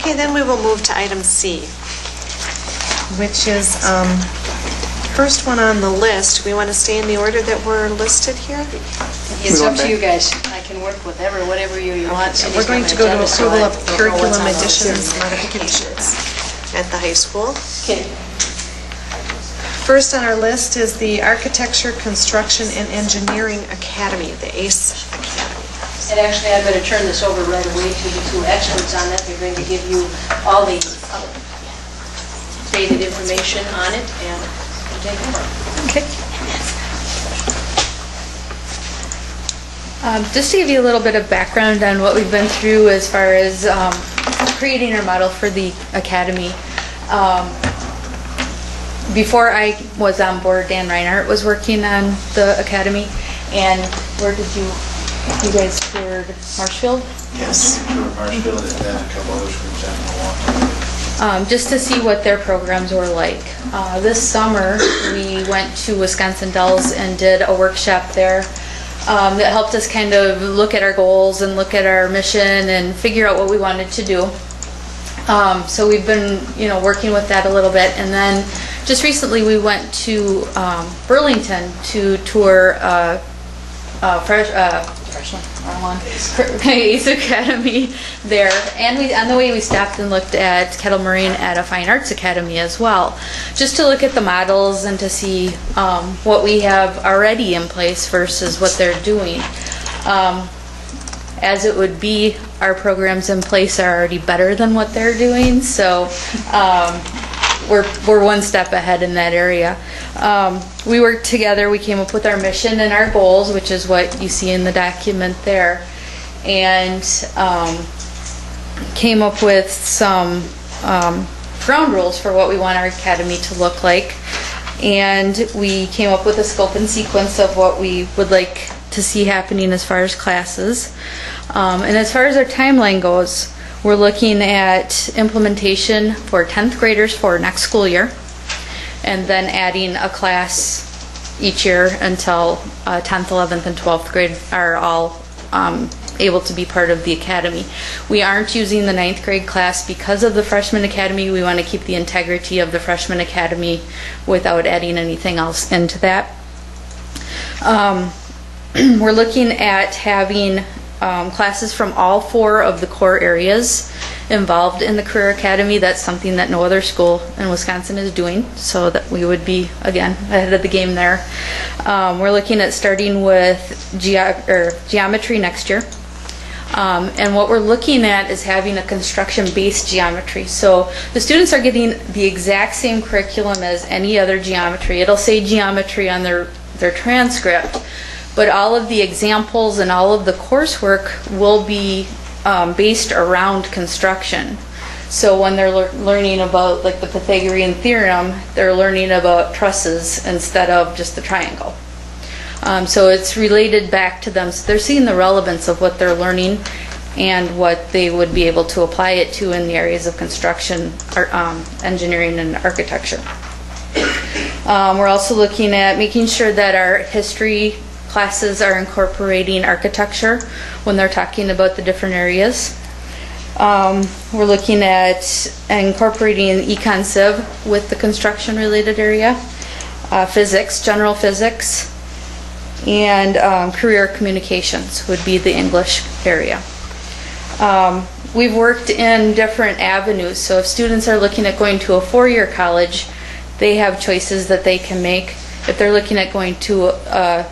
Okay, then we will move to item C, which is first one on the list. We want to stay in the order that we're listed here. It's up to you guys. I can work with whatever you want. We're going to go to approval of curriculum additions, modifications at the high school. Okay. First on our list is the Architecture, Construction, and Engineering Academy, the ACE Academy. And actually, I'm going to turn this over right away to the two experts on that. They're going to give you all the updated information on it, and we'll take it from there. Okay. Just to give you a little bit of background on what we've been through as far as creating our model for the academy. Before I was on board, Dan Reinhardt was working on the academy. And where did you guys toured Marshfield? Yes, we toured Marshfield and then a couple other schools down in Milwaukee. Just to see what their programs were like. This summer, we went to Wisconsin Dells and did a workshop there. That helped us kind of look at our goals and look at our mission and figure out what we wanted to do. So we've been, working with that a little bit, and then just recently we went to Burlington to tour ACE Academy there, and on the way we stopped and looked at Kettle Moraine at a Fine Arts Academy as well, just to look at the models and to see what we have already in place versus what they're doing. As it would be, our programs in place are already better than what they're doing, so we're one step ahead in that area. We worked together, we came up with our mission and our goals, which is what you see in the document there, and came up with some ground rules for what we want our academy to look like, and we came up with a scope and sequence of what we would like to see happening as far as classes. And as far as our timeline goes, we're looking at implementation for 10th graders for next school year, and then adding a class each year until 10th, 11th, and 12th grade are all able to be part of the academy. We aren't using the 9th grade class because of the freshman academy. We want to keep the integrity of the freshman academy without adding anything else into that. We're looking at having classes from all 4 of the core areas involved in the Career Academy. That's something that no other school in Wisconsin is doing, so that we would be, again, ahead of the game there. We're looking at starting with geometry next year. And what we're looking at is having a construction-based geometry. So the students are getting the exact same curriculum as any other geometry. It'll say geometry on their transcript, but all of the examples and all of the coursework will be based around construction. So when they're learning about like the Pythagorean theorem, they're learning about trusses instead of just the triangle. So it's related back to them. So they're seeing the relevance of what they're learning and what they would be able to apply it to in the areas of construction, engineering, and architecture. We're also looking at making sure that our history classes are incorporating architecture when they're talking about the different areas. We're looking at incorporating Econ Civ with the construction related area, physics, general physics, and career communications would be the English area. We've worked in different avenues, so if students are looking at going to a 4-year college, they have choices that they can make. If they're looking at going to a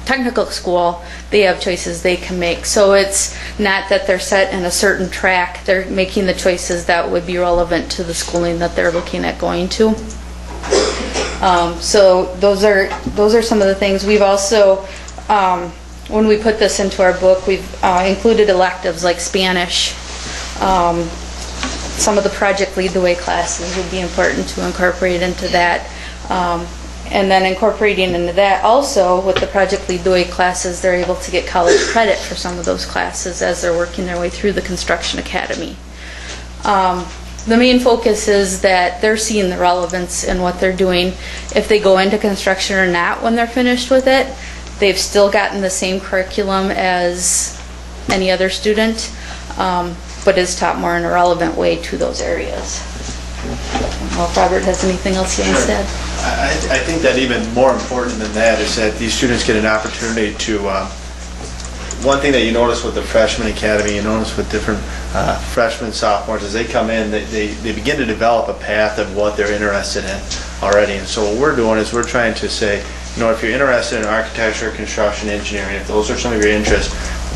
technical school, they have choices they can make. So it's not that they're set in a certain track, they're making the choices that would be relevant to the schooling that they're looking at going to. So those are some of the things. We've also, when we put this into our book, we've included electives like Spanish. Some of the Project Lead the Way classes would be important to incorporate into that. And then incorporating into that also with the Project Lead the Way classes, they're able to get college credit for some of those classes as they're working their way through the Construction Academy. The main focus is that they're seeing the relevance in what they're doing. If they go into construction or not when they're finished with it, they've still gotten the same curriculum as any other student. but is taught more in a relevant way to those areas. I don't know if Robert has anything else he wants to add. I think that even more important than that is that these students get an opportunity to, one thing that you notice with the freshman academy, you notice with different freshmen, sophomores, as they come in, they begin to develop a path of what they're interested in already. And so what we're doing is we're trying to say, you know, if you're interested in architecture, construction, engineering, if those are some of your interests,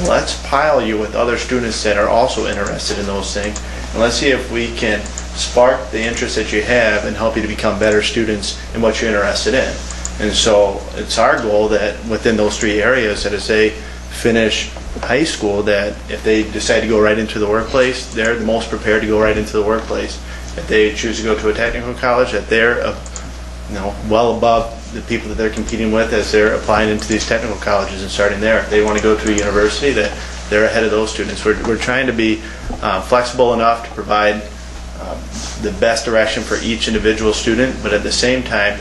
let's pile you with other students that are also interested in those things, and let's see if we can spark the interest that you have and help you to become better students in what you're interested in. And so it's our goal that within those three areas, that as they finish high school, that if they decide to go right into the workplace, they're the most prepared to go right into the workplace. If they choose to go to a technical college, that they're well above the people that they're competing with as they're applying into these technical colleges and starting there. If they want to go to a university, that they're ahead of those students. We're trying to be flexible enough to provide the best direction for each individual student, but at the same time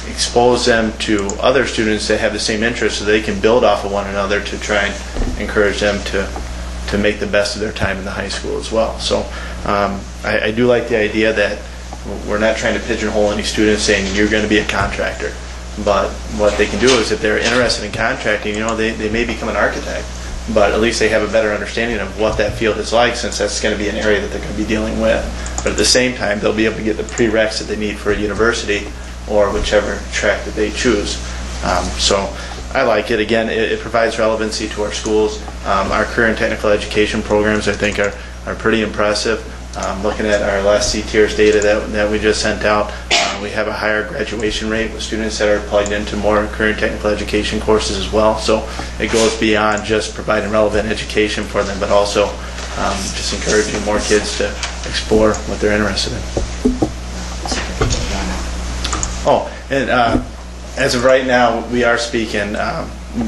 expose them to other students that have the same interests so they can build off of one another to try and encourage them to make the best of their time in the high school as well. So I do like the idea that we're not trying to pigeonhole any students saying you're going to be a contractor, but what they can do is if they're interested in contracting, they may become an architect, but at least they have a better understanding of what that field is like, since that's going to be an area that they're going to be dealing with. But at the same time, they'll be able to get the prereqs that they need for a university or whichever track that they choose. So I like it. Again, it provides relevancy to our schools. Our career and technical education programs, I think, are pretty impressive. Looking at our last C-Tiers data that we just sent out, we have a higher graduation rate with students that are plugged into more career and technical education courses as well. So it goes beyond just providing relevant education for them, but also just encouraging more kids to explore what they're interested in. Oh, and as of right now, we are speaking.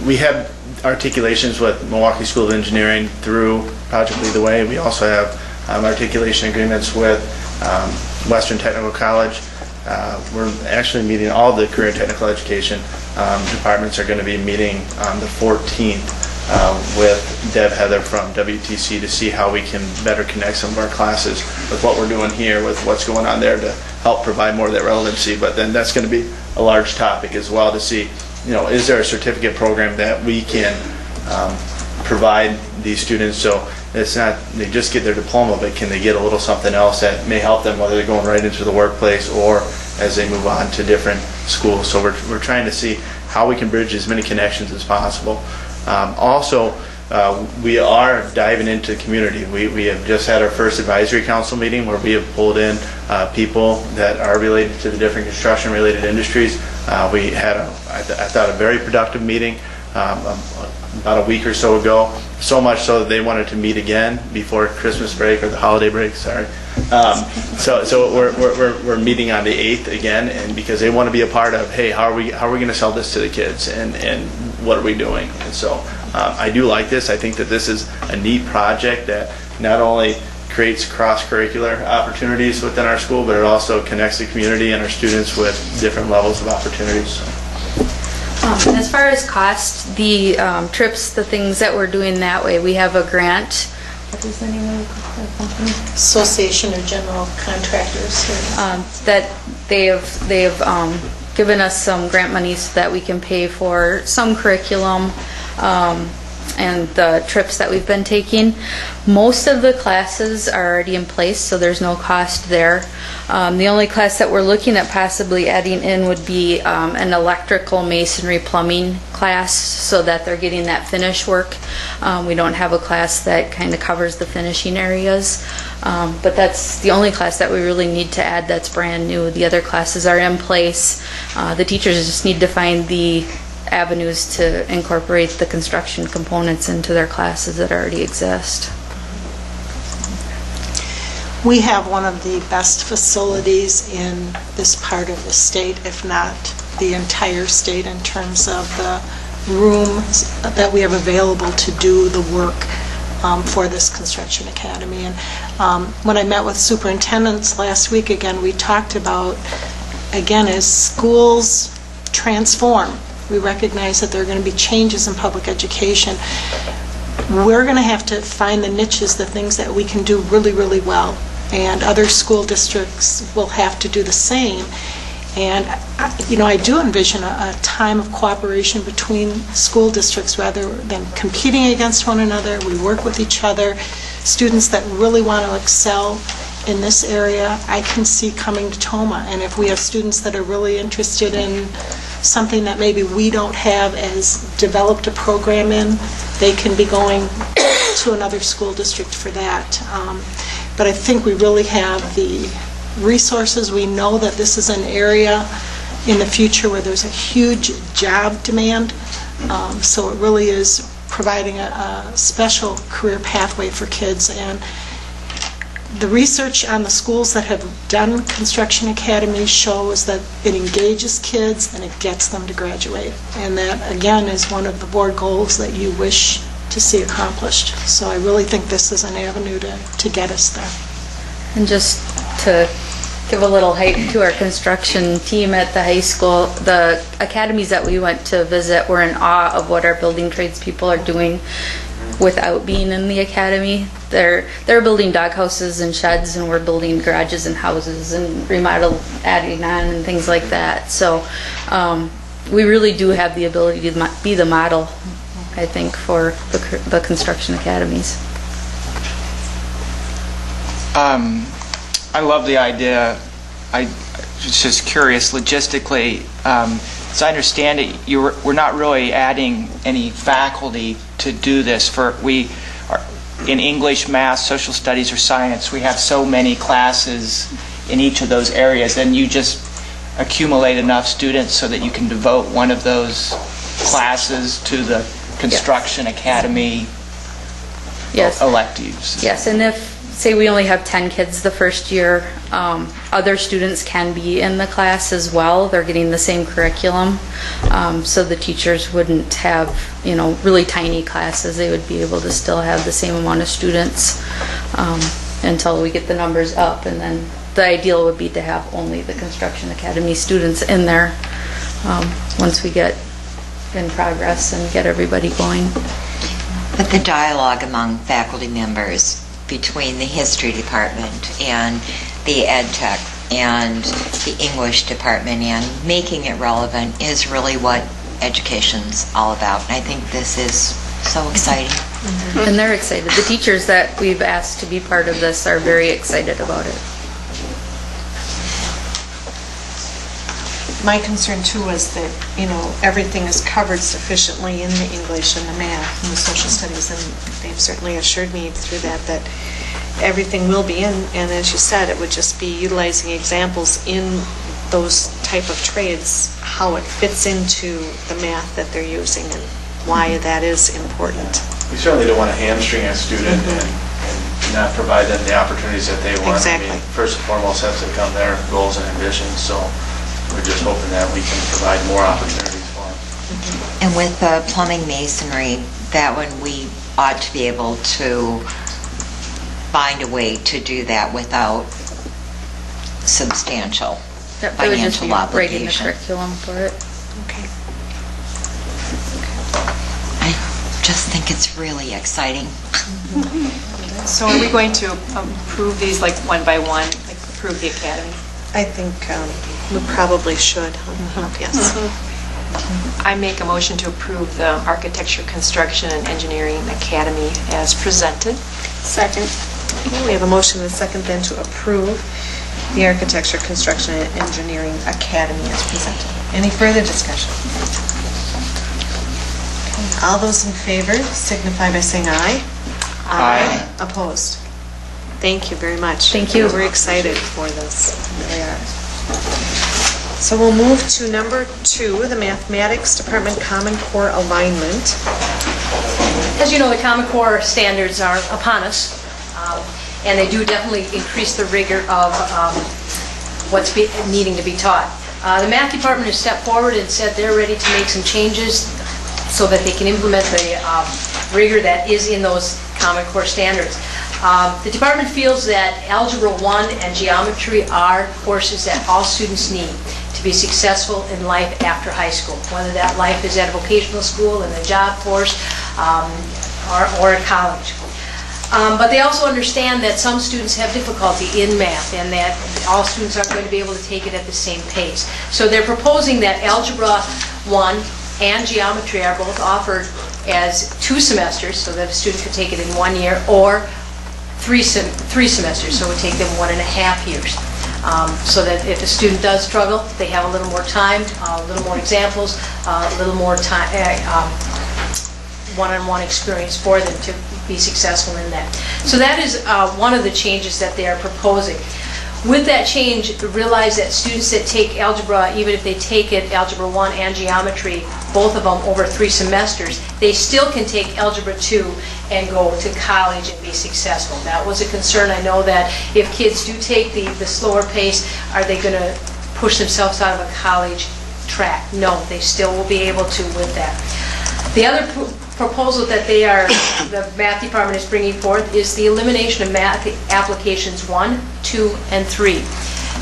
We have articulations with Milwaukee School of Engineering through Project Lead the Way. We also have articulation agreements with Western Technical College. We're actually meeting, all the career and technical education departments are going to be meeting on the 14th with Deb Heather from WTC to see how we can better connect some of our classes with what we're doing here, with what's going on there, to help provide more of that relevancy. But then that's going to be a large topic as well, to see, is there a certificate program that we can provide these students, so it's not they just get their diploma, but can they get a little something else that may help them, whether they're going right into the workplace or as they move on to different schools. So we're trying to see how we can bridge as many connections as possible. Also, we are diving into the community. We have just had our first advisory council meeting where we have pulled in people that are related to the different construction-related industries. We had, I thought, a very productive meeting about a week or so ago, so much so that they wanted to meet again before Christmas break, or the holiday break, sorry. So we're meeting on the 8th again, and because they want to be a part of, hey, how are we going to sell this to the kids, and what are we doing? And so I do like this. I think that this is a neat project that not only creates cross-curricular opportunities within our school, but it also connects the community and our students with different levels of opportunities. As far as cost, the trips, the things that we're doing that way, we have a grant. What is the name of the company? Association of General Contractors. That they have given us some grant money so that we can pay for some curriculum and the trips that we've been taking. Most of the classes are already in place, so there's no cost there. The only class that we're looking at possibly adding in would be an electrical, masonry, plumbing class, so that they're getting that finish work. We don't have a class that kind of covers the finishing areas, but that's the only class that we really need to add that's brand new. The other classes are in place. The teachers just need to find the avenues to incorporate the construction components into their classes that already exist. We have one of the best facilities in this part of the state, if not the entire state, in terms of the rooms that we have available to do the work for this construction academy. And when I met with superintendents last week, again, we talked about, again, as schools transform, we recognize that there are going to be changes in public education. we're going to have to find the niches, the things that we can do really, really well. And other school districts will have to do the same. And, I do envision a time of cooperation between school districts rather than competing against one another. We work with each other. Students that really want to excel in this area, I can see coming to Toma. And if we have students that are really interested in something that maybe we don't have as developed a program in, they can be going to another school district for that. But I think we really have the resources. We know that this is an area in the future where there's a huge job demand. So it really is providing a special career pathway for kids. And the research on the schools that have done construction academies shows that it engages kids and it gets them to graduate. And that, again, is one of the board goals that you wish to see accomplished. So I really think this is an avenue to get us there. And just to give a little hype to our construction team at the high school, the academies that we went to visit were in awe of what our building trades people are doing without being in the academy. They're building doghouses and sheds, and we're building garages and houses and adding on and things like that. So we really do have the ability to be the model, I think, for the construction academies. I love the idea. I was just curious logistically. So I understand it. We're not really adding any faculty to do this. We are in English, math, social studies, or science. We have so many classes in each of those areas, and you just accumulate enough students so that you can devote one of those classes to the construction academy electives. Yes, and if, say, we only have 10 kids the first year, other students can be in the class as well. They're getting the same curriculum, so the teachers wouldn't have, really tiny classes. They would be able to still have the same amount of students until we get the numbers up, and then the ideal would be to have only the construction academy students in there once we get in progress and get everybody going. But the dialogue among faculty members between the history department and the ed tech and the English department and making it relevant is really what education's all about. And I think this is so exciting. Mm-hmm. And they're excited. The teachers that we've asked to be part of this are very excited about it. My concern too was that, everything is covered sufficiently in the English and the math and the social studies, and they've certainly assured me through that everything will be, and as you said, it would just be utilizing examples in those type of trades, how it fits into the math that they're using and why that is important. We certainly don't want to hamstring a student and not provide them the opportunities that they want. Exactly. I mean, first and foremost has to come their goals and ambitions, so we're just hoping that we can provide more opportunities for them. And with the plumbing masonry, that one we ought to be able to find a way to do that without substantial financial obligation. Writing the curriculum for it. Okay. I just think it's really exciting. So are we going to approve these like one by one, like approve the academy? I think we probably should. Yes. I make a motion to approve the Architecture, Construction, and Engineering Academy as presented. Second. We have a motion and a second then to approve the Architecture, Construction, and Engineering Academy as presented. Any further discussion? Okay. All those in favor signify by saying aye. Aye. Opposed? Thank you very much. Thank you. We're excited for this. We really are. So we'll move to number 2, the Mathematics Department Common Core Alignment. As you know, the Common Core standards are upon us, and they do definitely increase the rigor of what's needing to be taught. The math department has stepped forward and said they're ready to make some changes so that they can implement the rigor that is in those Common Core standards. The department feels that Algebra 1 and Geometry are courses that all students need to be successful in life after high school, whether that life is at a vocational school, in the job force, or at college. But they also understand that some students have difficulty in math and that all students aren't going to be able to take it at the same pace. So they're proposing that Algebra 1 and Geometry are both offered as 2 semesters, so that a student could take it in 1 year, or 3 semesters, so it would take them 1.5 years. So that if a student does struggle, they have a little more time, a little more examples, a little more time, one-on-one experience for them to be successful in that. So that is one of the changes that they are proposing. With that change, realize that students that take algebra, even if they take it, Algebra 1 and Geometry, both of them over 3 semesters, they still can take Algebra 2 and go to college and be successful. That was a concern. I know that if kids do take the slower pace, are they going to push themselves out of a college track? No, they still will be able to with that. The other proposal that the math department is bringing forth is the elimination of math applications 1, 2, and 3.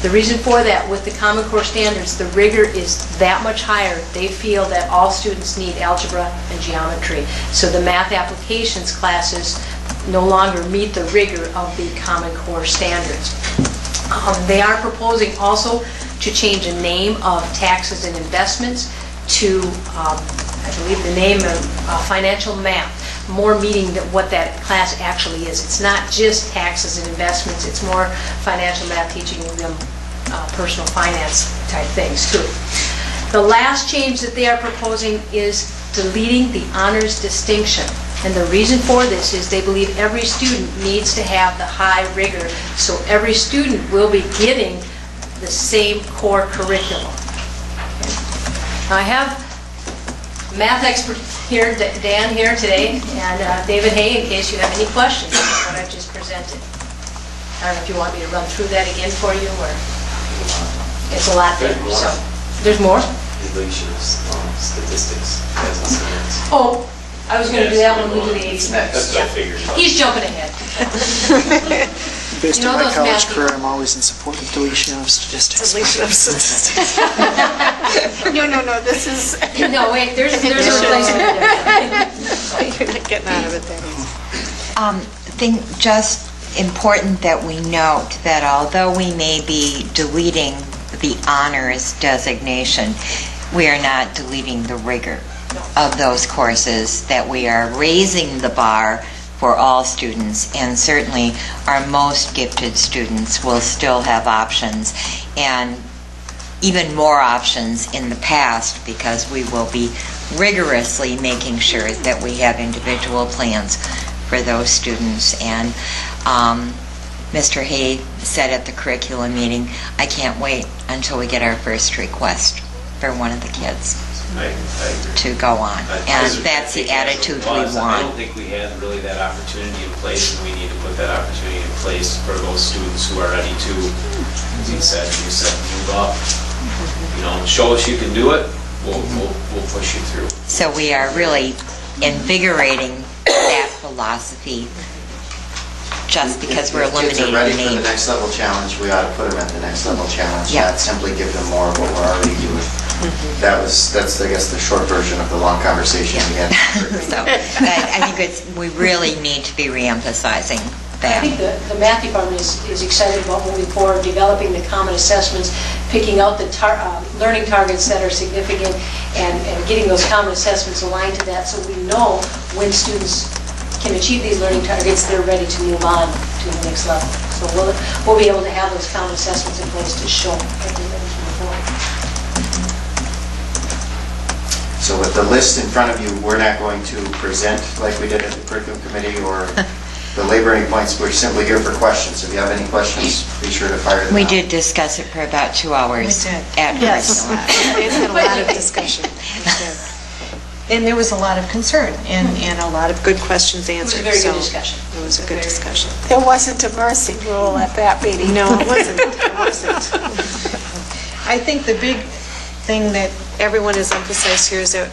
The reason for that, with the Common Core standards, the rigor is that much higher. They feel that all students need algebra and geometry. So the math applications classes no longer meet the rigor of the Common Core standards. They are proposing also to change the name of taxes and investments to I believe the name of financial math, more meaning that what that class actually is. It's not just taxes and investments, it's more financial math, teaching them personal finance type things too. The last change that they are proposing is deleting the honors distinction. And the reason for this is they believe every student needs to have the high rigor, so every student will be getting the same core curriculum. Now I have math expert here, Dan here today, and David Hay, in case you have any questions about what I've just presented. I don't know if you want me to run through that again for you, or it's a lot there. So there's more? Statistics. Oh, I was going to do that when we do the 80s. That's what I figured. He's jumping ahead. Based You know on my those college math- career, I'm always in support of deletion of statistics. Deletion of statistics. No, this is... No, wait, there's a replacement there. You're not getting out of it that easy. Think just important that we note that although we may be deleting the honors designation, we are not deleting the rigor of those courses, that we are raising the bar for all students, and certainly our most gifted students will still have options, and even more options in the past, because we will be rigorously making sure that we have individual plans for those students. And Mr. Hay said at the curriculum meeting, I can't wait until we get our first request for one of the kids I agree. to go on. And that's the attitude we I don't want. think we had really that opportunity in place, and we need to put that opportunity in place for those students who are ready to, as you said, move up. You know, show us you can do it, we'll push you through. So we are really invigorating that philosophy just because we're If kids eliminating are ready for name. the next level challenge, we ought to put them at the next level challenge, Yeah. not simply give them more of what we're already doing. That's, I guess, the short version of the long conversation we had. So I think we really need to be reemphasizing I think that. the math department is excited about moving forward, developing the common assessments, picking out the learning targets that are significant, and getting those common assessments aligned to that, so we know when students can achieve these learning targets, they're ready to move on to the next level. So we'll be able to have those common assessments in place to show that they're ready to move forward. So with the list in front of you, we're not going to present like we did at the curriculum committee or belaboring points. We're simply here for questions. If you have any questions, be sure to fire them We out. did discuss it for about 2 hours We did. at Yes. curriculum. It's had a lot of discussion. And there was a lot of concern and a lot of good questions answered. very good so discussion. It was a good discussion. There wasn't a mercy rule at that meeting. No, it wasn't. It wasn't. I think the big thing that everyone has emphasized here is that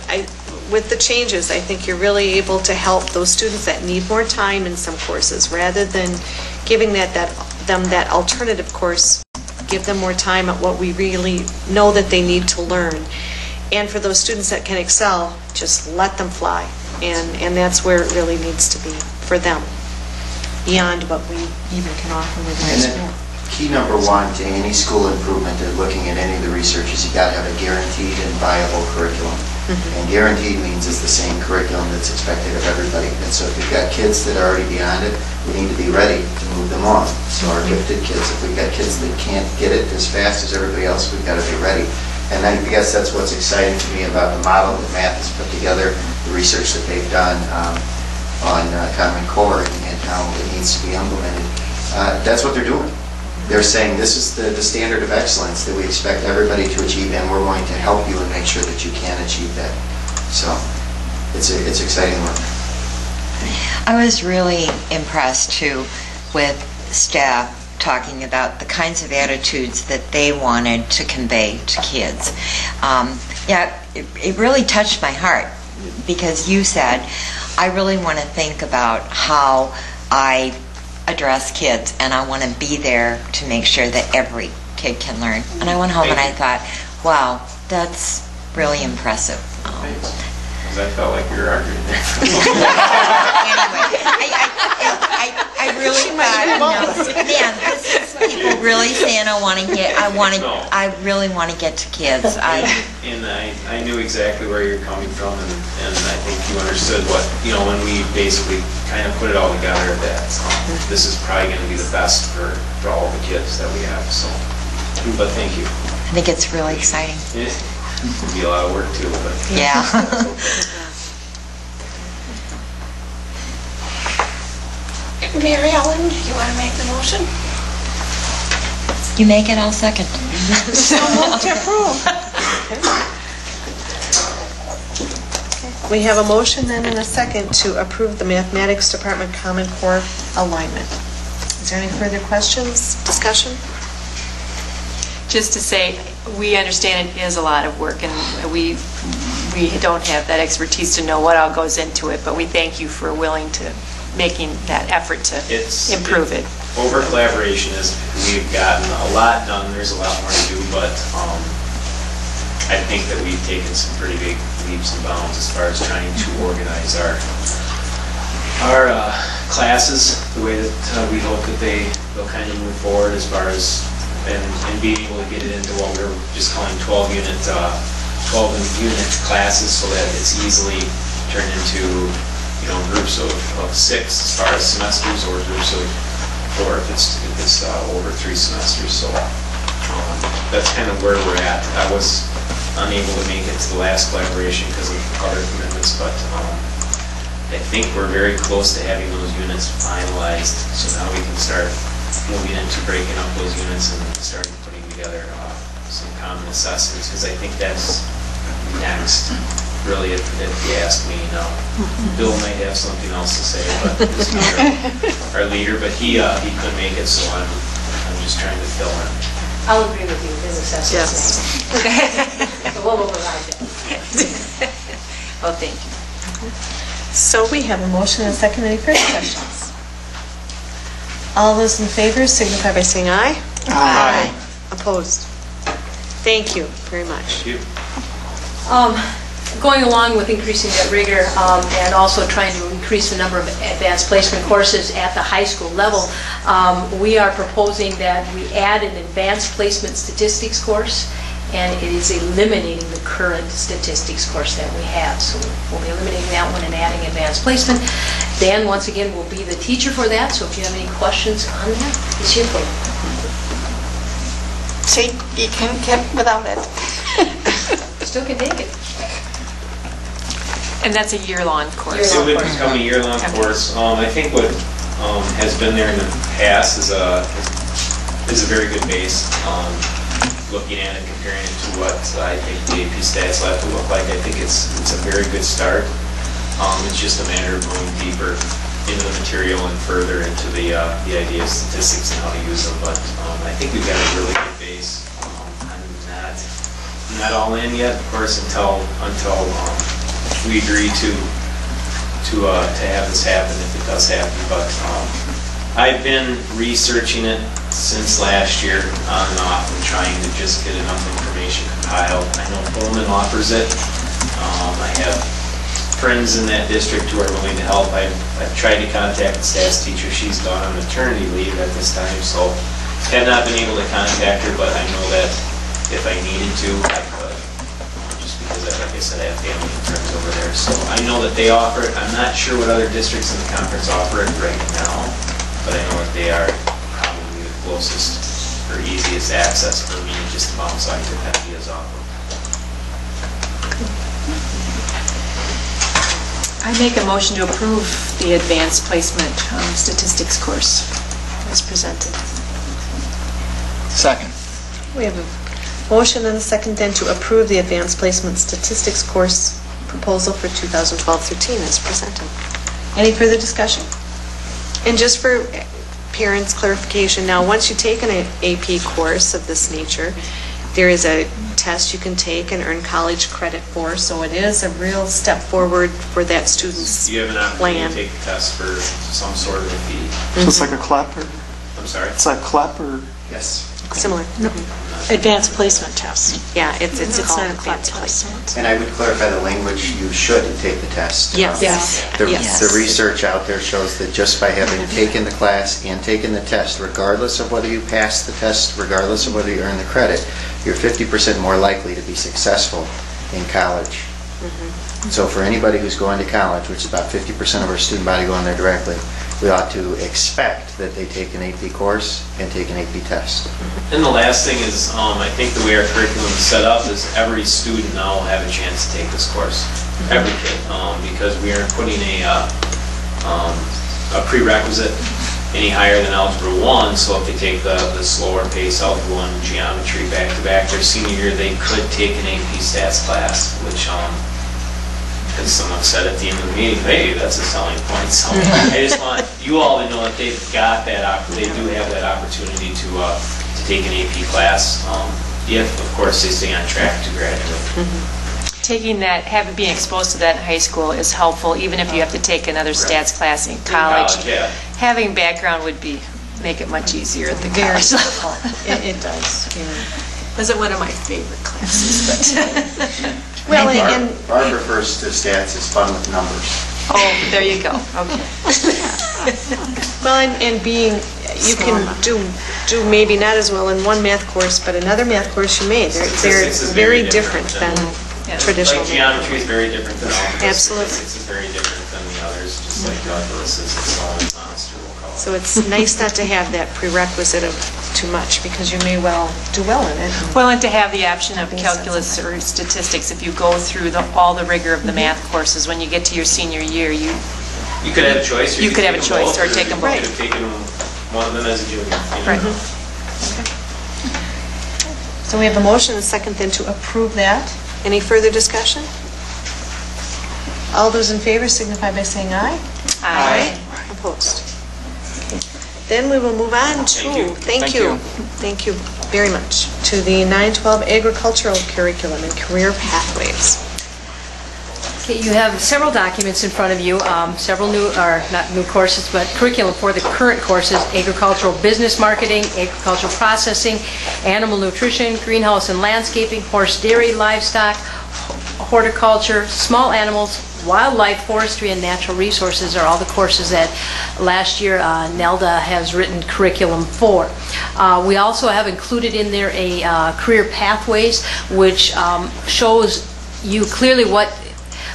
with the changes, I think you're really able to help those students that need more time in some courses, rather than giving them that alternative course, give them more time at what we really know that they need to learn. And for those students that can excel, just let them fly and that's where it really needs to be for them, beyond what we even can offer within the And school. then key number one to any school improvement and looking at any of the research is you got to have a guaranteed and viable curriculum. And guaranteed means it's the same curriculum that's expected of everybody. And so if you've got kids that are already beyond it, we need to be ready to move them on. So our gifted kids, if we've got kids that can't get it as fast as everybody else, we've got to be ready. And I guess that's what's exciting to me about the model that Math has put together, the research that they've done on Common Core and how it needs to be implemented. That's what they're doing. They're saying this is the standard of excellence that we expect everybody to achieve, and we're going to help you and make sure that you can achieve that. So it's exciting work. I was really impressed too with staff talking about the kinds of attitudes that they wanted to convey to kids. It really touched my heart because you said, I really want to think about how I address kids, and I want to be there to make sure that every kid can learn. And I went home and I thought, wow, that's really impressive. Because I felt like we were arguing there. Anyway, I really thought, man, this is people really saying I really want to get to kids. And I knew exactly where you're coming from, and I think you understood what, when we basically kind of put it all together, that this is probably going to be the best for all the kids that we have, so. But thank you. I think it's really exciting. It's going to be a lot of work too, but. Yeah. Mary Ellen, do you want to make the motion? You make it, I'll second. So moved to approve. We have a motion then and a second to approve the Mathematics Department Common Core alignment. Is there any further questions, discussion? Just to say, we understand it is a lot of work, and we don't have that expertise to know what all goes into it, but we thank you for making that effort to improve it. Over collaboration we've gotten a lot done. There's a lot more to do, but I think that we've taken some pretty big leaps and bounds as far as trying to organize our classes the way that we hope that they'll kind of move forward as far as and be able to get it into what we're just calling 12-unit classes, so that it's easily turned into groups of 6 as far as semesters, or groups of 4 if it's over 3 semesters. So that's kind of where we're at. I was unable to make it to the last collaboration because of other commitments, but I think we're very close to having those units finalized. So now we can start moving into breaking up those units and starting putting together some common assessments, because I think that's next. Really, if you ask me, Bill might have something else to say, but he's our leader, but he couldn't make it, so I'm just trying to fill in. I'll agree with you, his assessment's next. So we'll override that. Well, thank you. So we have a motion and a second. Any further questions? All those in favor signify by saying aye. Aye. Opposed? Thank you very much. Thank you. Going along with increasing that rigor and also trying to increase the number of advanced placement courses at the high school level, we are proposing that we add an advanced placement statistics course, and it is eliminating the current statistics course that we have. So we'll be eliminating that one and adding advanced placement. Dan, once again, will be the teacher for that, so if you have any questions on that, he's here for you. See, you can't get without it. Still can take it. And that's a year-long course. It would become a year-long course. I think what has been there in the past is a very good base. Looking at it, comparing it to what I think the AP stats will have to look like, I think it's a very good start. It's just a matter of going deeper into the material and further into the idea of statistics and how to use them. But I think we've got a really good base. I'm not all in yet, of course, until we agree to have this happen, if it does happen. But I've been researching it since last year on and off and trying to just get enough information compiled. I know Pullman offers it. I have friends in that district who are willing to help. I've tried to contact the stats teacher. She's gone on maternity leave at this time, so have not been able to contact her, but I know that if I needed to, I could. Just because, like I said, I have family and friends over there. So I know that they offer it. I'm not sure what other districts in the conference offer it right now, but I know that they are probably the closest or easiest access for me just to bounce ideas off of. I make a motion to approve the advanced placement statistics course as presented. Second. We have a motion and a second then to approve the advanced placement statistics course proposal for 2012-13 as presented. Any further discussion? And just for parents' clarification, now once you take an AP course of this nature, there is a test you can take and earn college credit for, so it is a real step forward for that student's You have an opportunity to take the test for some sort of a fee. So it's like a CLEP, or I'm sorry? it's like CLEP, or? Yes. Similar. Advanced placement test. Yeah, it's It's called not a class advanced placement. And I would clarify the language, you should take the test. Yes. Yes. The research out there shows that just by having taken the class and taken the test, regardless of whether you pass the test, regardless of whether you earn the credit, you're 50% more likely to be successful in college. So for anybody who's going to college, which is about 50% of our student body going there directly, we ought to expect that they take an AP course and take an AP test. And the last thing is, I think the way our curriculum is set up is every student now will have a chance to take this course. Every kid, because we aren't putting a prerequisite any higher than Algebra 1, so if they take the slower pace Algebra 1 geometry back-to-back their senior year, they could take an AP stats class, which, as someone said at the end of the meeting, hey, that's a selling point. So I just want you all to know that they've got that, they do have that opportunity to take an AP class, if, of course, they stay on track to graduate. Taking that, being exposed to that in high school is helpful, even if you have to take another stats class in college. Yeah. Having background would make it much easier at the college level. It does. Wasn't one of my favorite classes, but. Well, and Barb refers to stats as fun with numbers. Oh, there you go. Okay. well, and being, you can do maybe not as well in one math course, but another math course you may. They're Statistics is very different than traditional. Like geometry is very different than algebra. Absolutely. Statistics is very different than the others, just like calculus is, it's all honest or we'll call it. So it's nice not to have that prerequisite of too much, because you may well do well in it. Well, and to have the option of calculus or statistics, if you go through all the rigor of the math courses, when you get to your senior year, you could have a choice. You could have a choice, or take them both. You could have taken one of them as a junior. Right. Okay. So we have a motion and a second then to approve that. Any further discussion? All those in favor signify by saying aye. Aye. Opposed? Okay. Then we will move on to, thank you very much, to the 9-12 agricultural curriculum and career pathways. Okay, you have several documents in front of you, several new, or not new courses, but curriculum for the current courses: agricultural business marketing, agricultural processing, animal nutrition, greenhouse and landscaping, horse dairy, livestock, horticulture, small animals, wildlife, forestry, and natural resources are all the courses that last year Nelda has written curriculum for. We also have included in there a career pathways, which shows you clearly what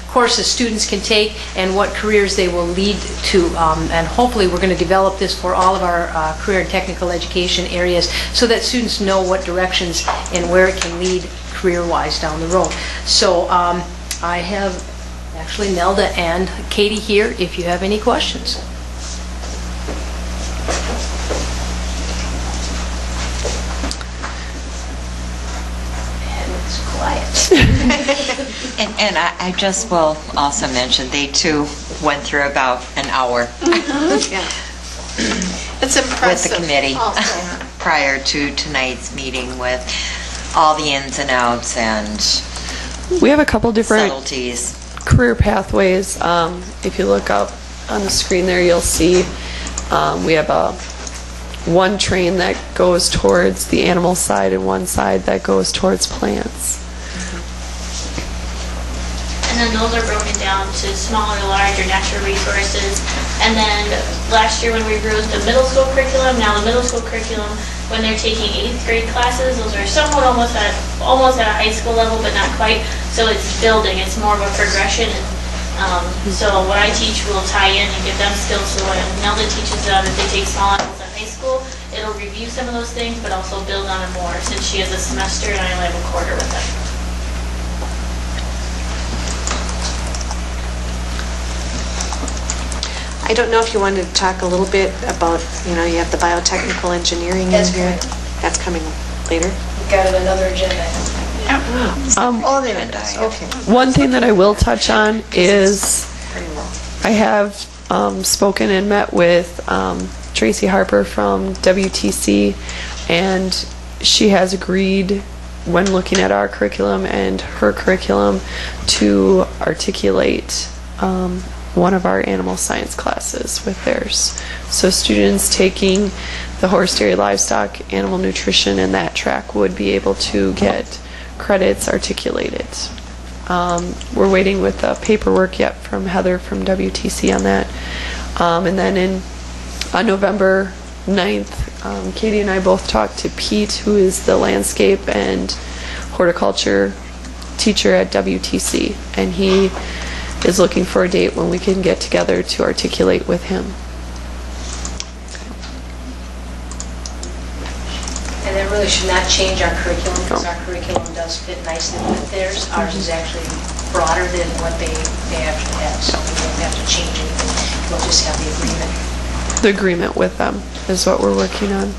courses students can take and what careers they will lead to. And hopefully we're going to develop this for all of our career and technical education areas so that students know what directions and where it can lead career-wise down the road. So I have actually Nelda and Katie here if you have any questions. And it's quiet. And I just will also mention, they too went through about an hour Yeah. It's with impressive. the committee prior to tonight's meeting with all the ins and outs and We have a couple different subtleties. career pathways. If you look up on the screen there, you'll see we have one train that goes towards the animal side and one side that goes towards plants. then those are broken down to smaller, large, or natural resources. And then last year when we reviewed the middle school curriculum, now the middle school curriculum, when they're taking 8th grade classes, those are somewhat almost at a high school level, but not quite. So it's building, it's more of a progression. So what I teach will tie in and give them skills. So when Nelda teaches them, if they take small animals in high school, it'll review some of those things, but also build on them more, since she has a semester and I only have a quarter with them. I don't know if you wanted to talk a little bit about, you have the biotechnical engineering in here. That's coming later. We've got it on another agenda. Okay. One thing that I will touch on is I have spoken and met with Tracy Harper from WTC, and she has agreed, when looking at our curriculum and her curriculum, to articulate one of our animal science classes with theirs. So students taking the horse, dairy, livestock, animal nutrition, and that track would be able to get credits articulated. We're waiting with the paperwork yet from Heather from WTC on that. And then on November 9th, Katie and I both talked to Pete, who is the landscape and horticulture teacher at WTC, and he is looking for a date when we can get together to articulate with him. And that really should not change our curriculum, because our curriculum does fit nicely with theirs. Ours is actually broader than what they actually have, so we don't have to change anything. We'll just have the agreement. The agreement with them is what we're working on.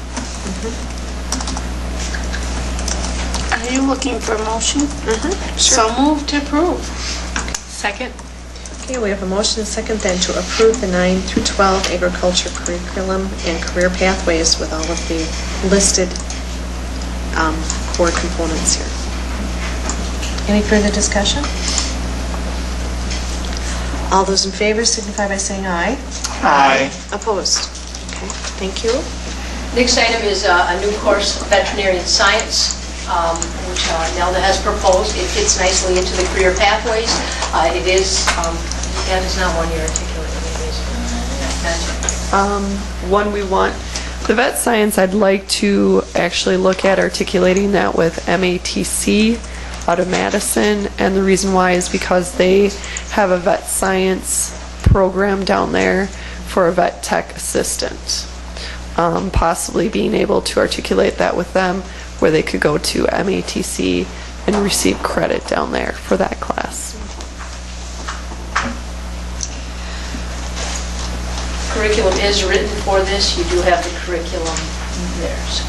Are you looking for a motion? Sure. So move to approve. Second? Okay, we have a motion and second then to approve the 9 through 12 agriculture curriculum and career pathways with all of the listed core components here. Any further discussion? All those in favor signify by saying aye. Aye. Opposed? Okay, thank you. Next item is a new course, veterinarian science, which Nelda has proposed. It fits nicely into the career pathways. It is, that is not one you're articulating, it is. One we want, the vet science, I'd like to actually look at articulating that with MATC out of Madison, and the reason why is because they have a vet science program down there for a vet tech assistant. Possibly being able to articulate that with them, where they could go to MATC and receive credit down there for that class. Curriculum is written for this. You do have the curriculum there. So.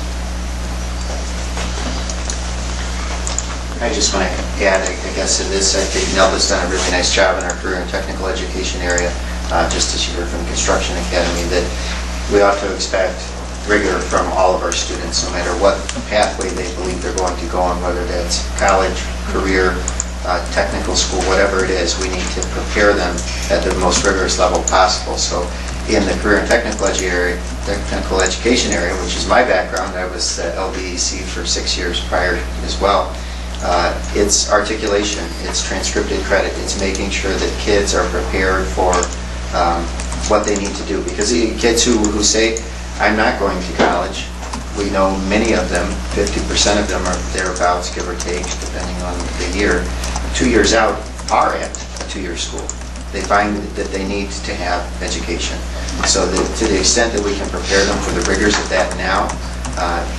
I just want to add, I guess, in this, I think Nelda's done a really nice job in our career and technical education area, just as you heard from Construction Academy, that we ought to expect rigor from all of our students, no matter what pathway they believe they're going to go on, whether that's college, career, technical school, whatever it is. We need to prepare them at the most rigorous level possible. So in the career and technical education area, which is my background, I was at LBEC for 6 years prior as well. It's articulation, it's transcripted credit, it's making sure that kids are prepared for what they need to do. Because the kids who say, I'm not going to college, we know many of them, 50% of them are thereabouts, give or take, depending on the year, 2 years out are at a 2-year school. They find that they need to have education. So to the extent that we can prepare them for the rigors of that now,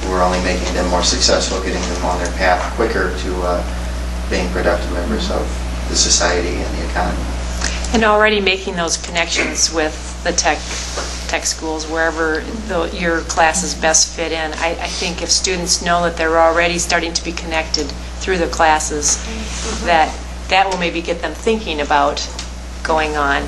we're only making them more successful, getting them on their path quicker to being productive members of the society and the economy. And already making those connections with the tech schools, wherever your classes best fit in. I think if students know that they're already starting to be connected through the classes, that will maybe get them thinking about going on,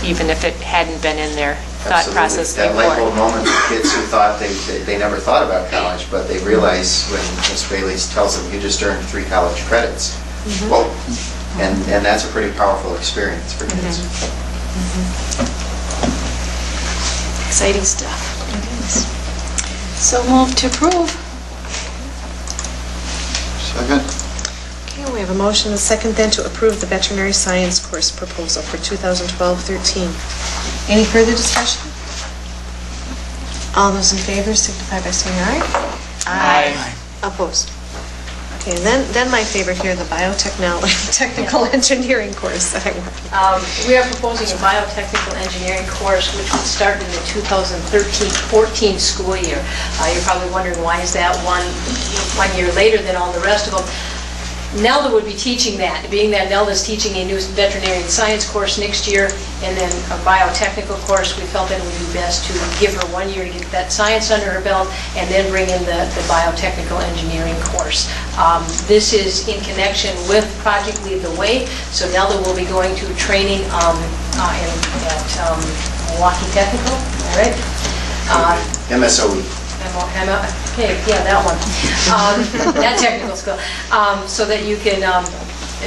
even if it hadn't been in their thought process before. That light bulb moment for kids who thought they never thought about college, but they realize when Ms. Bailey tells them, you just earned 3 college credits. Whoa. And that's a pretty powerful experience for kids. Exciting stuff. So move to approve. Second. Okay, Okay, we have a motion and a second then to approve the veterinary science course proposal for 2012-13. Any further discussion? All those in favor signify by saying aye. Aye. Opposed? Okay, and then my favorite here, the technical engineering course that I want. We are proposing a biotechnical engineering course which would start in the 2013-14 school year. You're probably wondering why is that one year later than all the rest of them. Nelda would be teaching that, being that Nelda's teaching a new veterinary science course next year and then a biotechnical course. We felt that it would be best to give her 1 year to get that science under her belt and then bring in the biotechnical engineering course. This is in connection with Project Lead the Way, so Nelda will be going to training at Milwaukee Technical, all right? MSOE. Okay, yeah, that one. That technical skill. So that you can,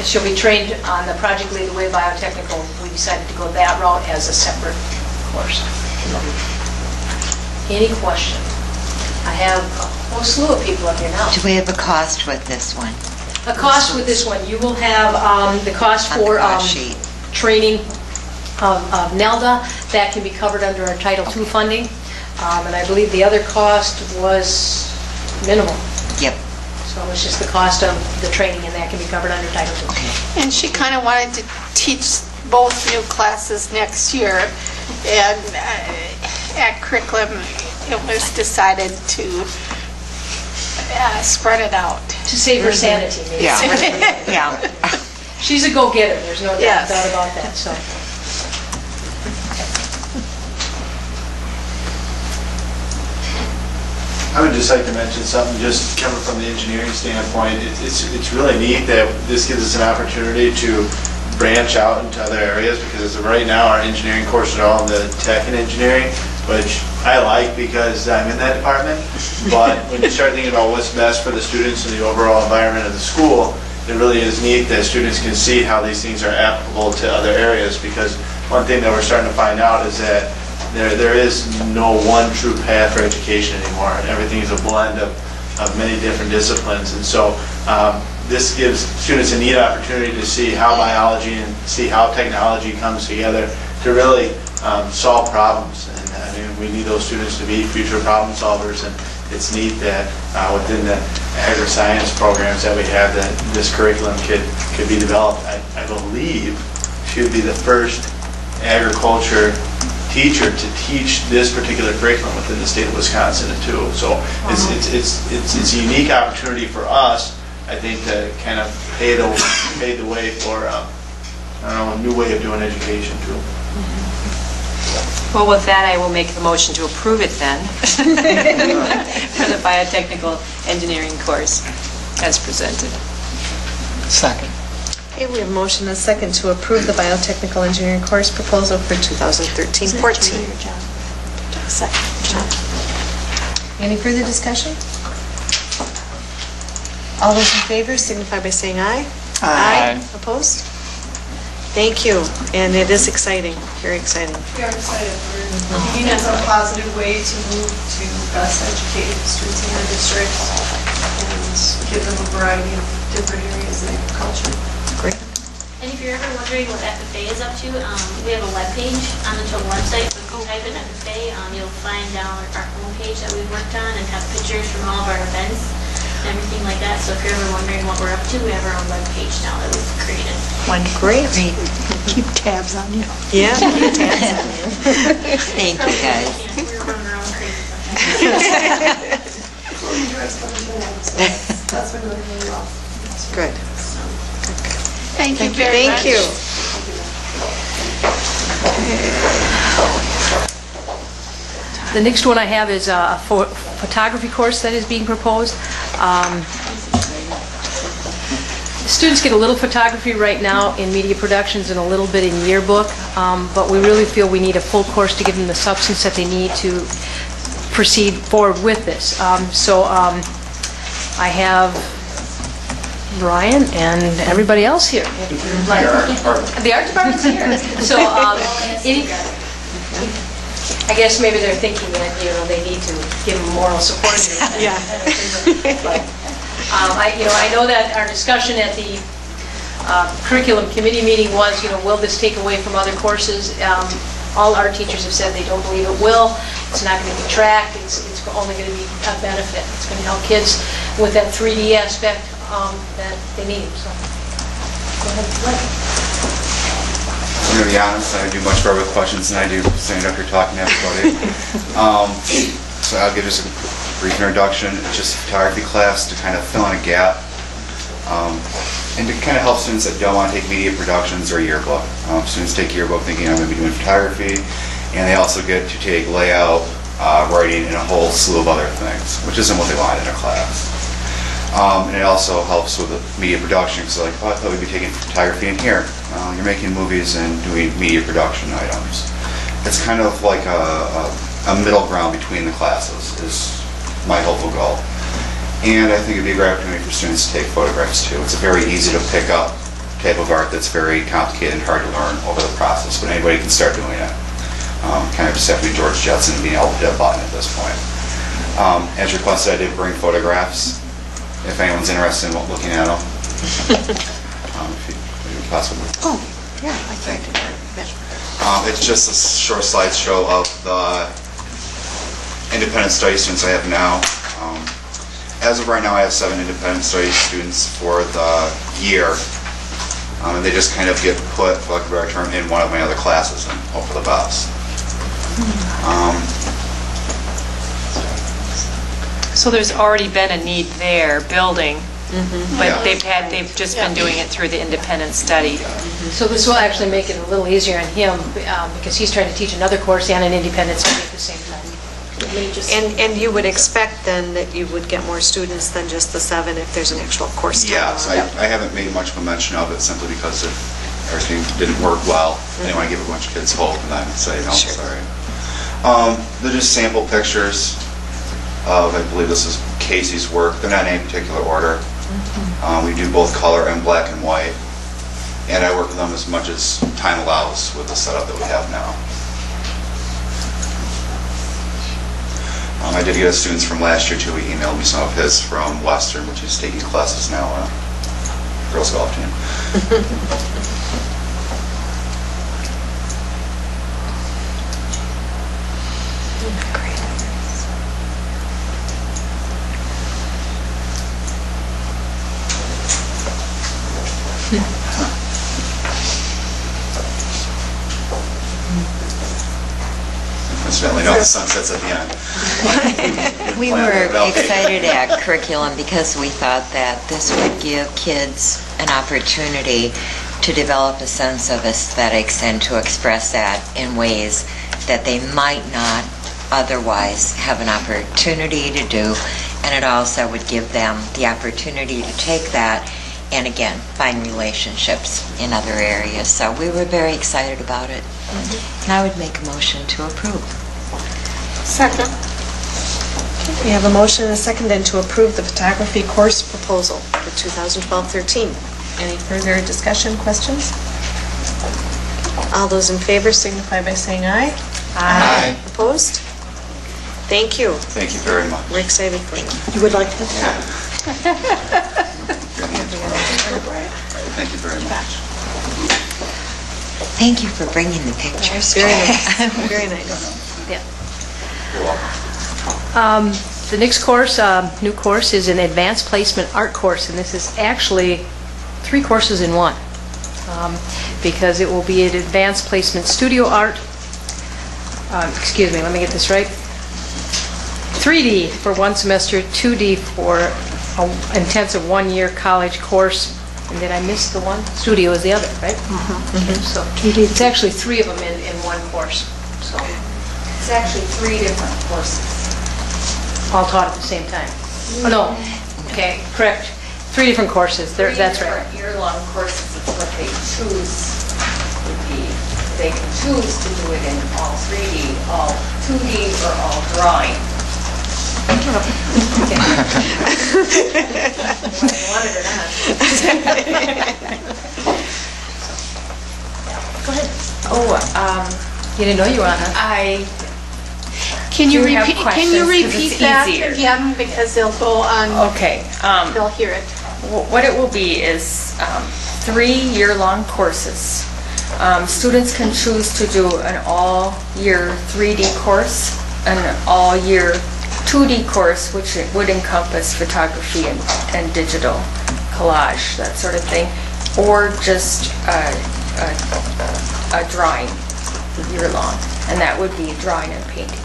she'll be trained on the Project Lead the Way biotechnical. We decided to go that route as a separate course. Any question? I have a whole slew of people up here now. Do we have a cost with this one? A cost with this one, you will have the cost for training of Nelda. That can be covered under our Title II funding. And I believe the other cost was minimal. Yep. So it's just the cost of the training, and that can be covered under Title II. And she kind of wanted to teach both new classes next year, and at curriculum, it was decided to spread it out. To save her sanity, maybe. Yeah. Yeah. She's a go-getter, there's no doubt about that, so. I would just like to mention something, just coming from the engineering standpoint. It's really neat that this gives us an opportunity to branch out into other areas, because as of right now, our engineering courses are all in the tech and engineering, which I like because I'm in that department. But when you start thinking about what's best for the students and the overall environment of the school, it really is neat that students can see how these things are applicable to other areas, because one thing that we're starting to find out is that there is no one true path for education anymore, and everything is a blend of many different disciplines. And so this gives students a neat opportunity to see how biology and see how technology comes together to really solve problems. And I mean, we need those students to be future problem solvers, and it's neat that within the agri-science programs that we have, that this curriculum could be developed. I believe she would be the first agriculture teacher to teach this particular curriculum within the state of Wisconsin too. So it's a unique opportunity for us, I think, to kind of pave the way for I don't know, a new way of doing education too. Well, with that, I will make the motion to approve it then for the biotechnical engineering course as presented. Second. Okay, we have a motion and a second to approve the biotechnical engineering course proposal for 2013-14. Any further discussion? All those in favor signify by saying aye. Aye. Opposed? Thank you, and it is exciting, very exciting. We are excited. We're looking at a positive way to move to best educate students in our district and give them a variety of different areas in agriculture. Great. And if you're ever wondering what FFA is up to, we have a webpage on the Total website. So if you type in FFA, you'll find down our homepage that we've worked on and have pictures from all of our events and everything like that. So if you're ever wondering what we're up to, we have our own webpage now that we've created. Great. Keep tabs on you. Yeah, keep tabs on you. Thank you, guys. Yeah, we're running around crazy sometimes. That's been really, really well. Good. Thank you very much. Thank you. The next one I have is a photography course that is being proposed. Students get a little photography right now in media productions and a little bit in yearbook, but we really feel we need a full course to give them the substance that they need to proceed forward with this. I have Brian and everybody else here. The art department's here. So, I guess maybe they're thinking that they need to give them moral support. Yeah. I know that our discussion at the curriculum committee meeting was, will this take away from other courses? All our teachers have said they don't believe it will. It's not going to be tracked. It's only going to be a benefit. It's going to help kids with that 3D aspect that they need. So, go ahead, Blake. I'm going to be honest, I do much better with questions than I do standing up here talking to everybody. So I'll give just a brief introduction. It's just a photography class to kind of fill in a gap and to kind of help students that don't want to take media productions or yearbook. Students take yearbook thinking I'm going to be doing photography, and they also get to take layout, writing, and a whole slew of other things, which isn't what they want in a class. And it also helps with the media production, because like, oh, I thought we'd be taking photography in here. You're making movies and doing media production items. It's kind of like a middle ground between the classes is my hopeful goal. And I think it'd be a great opportunity for students to take photographs too. It's a very easy to pick up type of art that's very complicated and hard to learn over the process, but anybody can start doing it. Kind of just have to be George Jetson and being able to hit a button at this point. As requested, I did bring photographs if anyone's interested in looking at them. If you possibly. Oh, yeah, I can't do that. It's just a short slideshow of the independent study students I have now. As of right now, I have 7 independent study students for the year. And they just kind of get put, for lack of a better term, in one of my other classes and hope for the best. So there's already been a need there, building, but they've just been doing it through the independent study. So this will actually make it a little easier on him because he's trying to teach another course and an independent study at the same time. And you would expect then that you would get more students than just the 7 if there's an actual course time. Yes, I haven't made much of a mention of it simply because everything didn't work well. I didn't want to give a bunch of kids hope and then say, no, sorry. They're just sample pictures of, I believe this is Casey's work. They're not in any particular order. We do both color and black and white. And I work with them as much as time allows with the setup that we have now. I did get students from last year too. He emailed me some of his from Western, which he's taking classes now on girls golf team. Incidentally, no, the sun sets at the end. We were excited at curriculum because we thought that this would give kids an opportunity to develop a sense of aesthetics and to express that in ways that they might not otherwise have an opportunity to do. And it also would give them the opportunity to take that and again, find relationships in other areas. So we were very excited about it. And I would make a motion to approve. Second. We have a motion and a second then to approve the photography course proposal for 2012-13. Any further discussion, questions? All those in favor signify by saying aye. Aye. Opposed? Thank you. Thank you very much. We're excited for you. You would like to? Thank you very much. Thank you for bringing the pictures. Very nice. Very nice. Yeah. You're welcome. The next course, new course, is an advanced placement art course, and this is actually 3 courses in one, because it will be an advanced placement studio art. Excuse me, let me get this right. 3D for one semester, 2D for an intensive 1-year college course. And did I miss the one? Studio is the other, right? Okay, so it's actually 3 of them in one course. So it's actually 3 different courses. All taught at the same time. Oh, no. Okay, correct. 3 different courses. That's right. 3 different year-long courses. It's what they choose would be. They can choose to do it in all 3D, all 2D, or all drawing. Okay. Want it or not. Go ahead. Oh, you didn't know you were on, huh? I Can you do have repeat, questions, can you 'cause repeat it's that easier. again? Because they'll go on, Okay. they'll hear it. What it will be is 3 year-long courses. Students can choose to do an all-year 3D course, an all-year 2D course, which would encompass photography and digital collage, that sort of thing, or just a drawing year-long, and that would be drawing and painting.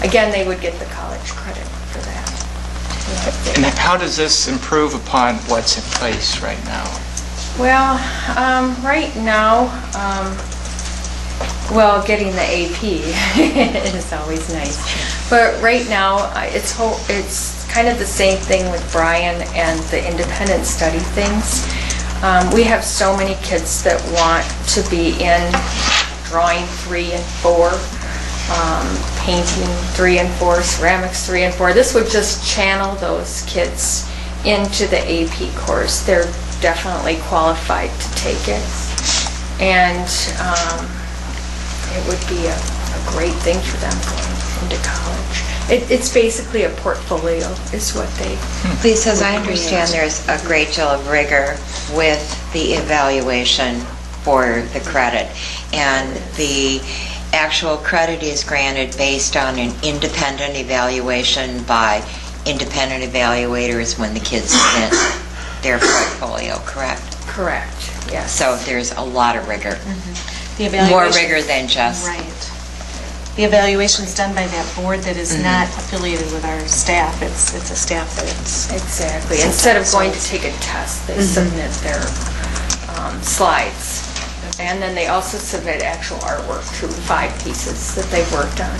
Again, they would get the college credit for that. And how does this improve upon what's in place right now? Well, right now, well, getting the AP is always nice. But right now, it's kind of the same thing with Brian and the independent study things. We have so many kids that want to be in drawing 3 and 4, painting 3 and 4, ceramics 3 and 4. This would just channel those kids into the AP course. They're definitely qualified to take it. And it would be a great thing for them going into college. It's basically a portfolio, is what they... Lisa, as I understand, there's a great deal of rigor with the evaluation for the credit. And the actual credit is granted based on an independent evaluation by independent evaluators when the kids submit their portfolio, correct? Correct, yes. So there's a lot of rigor. The evaluation- More rigor than just... Right. The evaluation's done by that board that is not affiliated with our staff. It's a staff that it's... Exactly. Instead of going to take a test, they submit their slides. And then they also submit actual artwork through 5 pieces that they've worked on.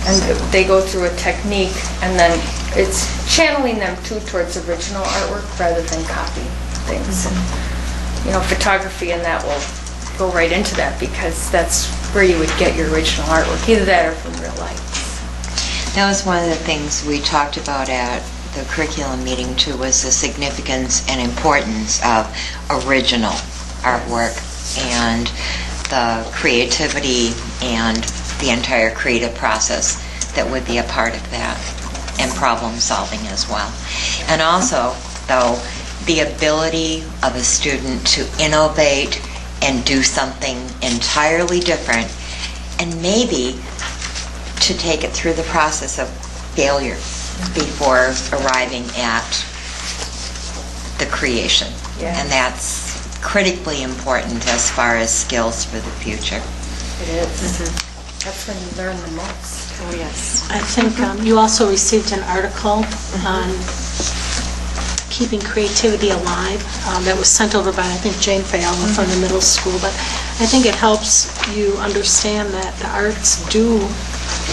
And they go through a technique, and then it's channeling them towards original artwork rather than copying things. And, photography and that will go right into that, because that's where you would get your original artwork, either that or from real life. That was one of the things we talked about at the curriculum meeting too, was the significance and importance of original artwork and the creativity and the entire creative process that would be a part of that, and problem solving as well. And also, though, the ability of a student to innovate and do something entirely different, and maybe to take it through the process of failure before arriving at the creation. Yeah. And that's critically important as far as skills for the future. It is. That's when you learn the most. Oh, yes. I think you also received an article on keeping creativity alive that was sent over by, I think, Jane Fayella from the middle school. But I think it helps you understand that the arts do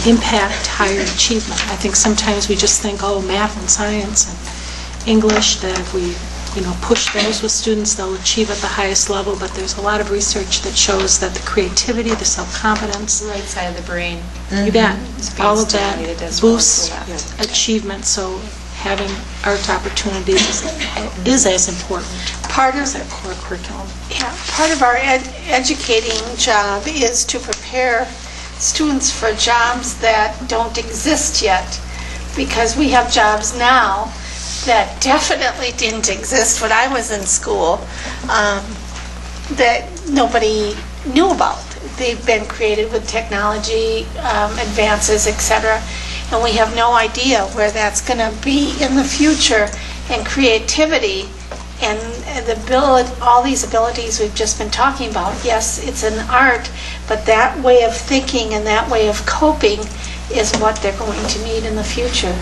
impact higher achievement. I think sometimes we just think, oh, math and science and English, that if we push those with students, they'll achieve at the highest level. But there's a lot of research that shows that the creativity, the self-confidence, Right side of the brain. you bet, It's all of stimulated that as well, boosts so achievement. So having art opportunities is as important Part as of, our core curriculum. yeah, part of our educating job is to prepare students for jobs that don't exist yet, because we have jobs now that definitely didn't exist when I was in school, that nobody knew about. They've been created with technology, advances, etc., and we have no idea where that's going to be in the future. And creativity and all these abilities we've just been talking about, yes, it's an art, but that way of thinking and that way of coping is what they're going to need in the future.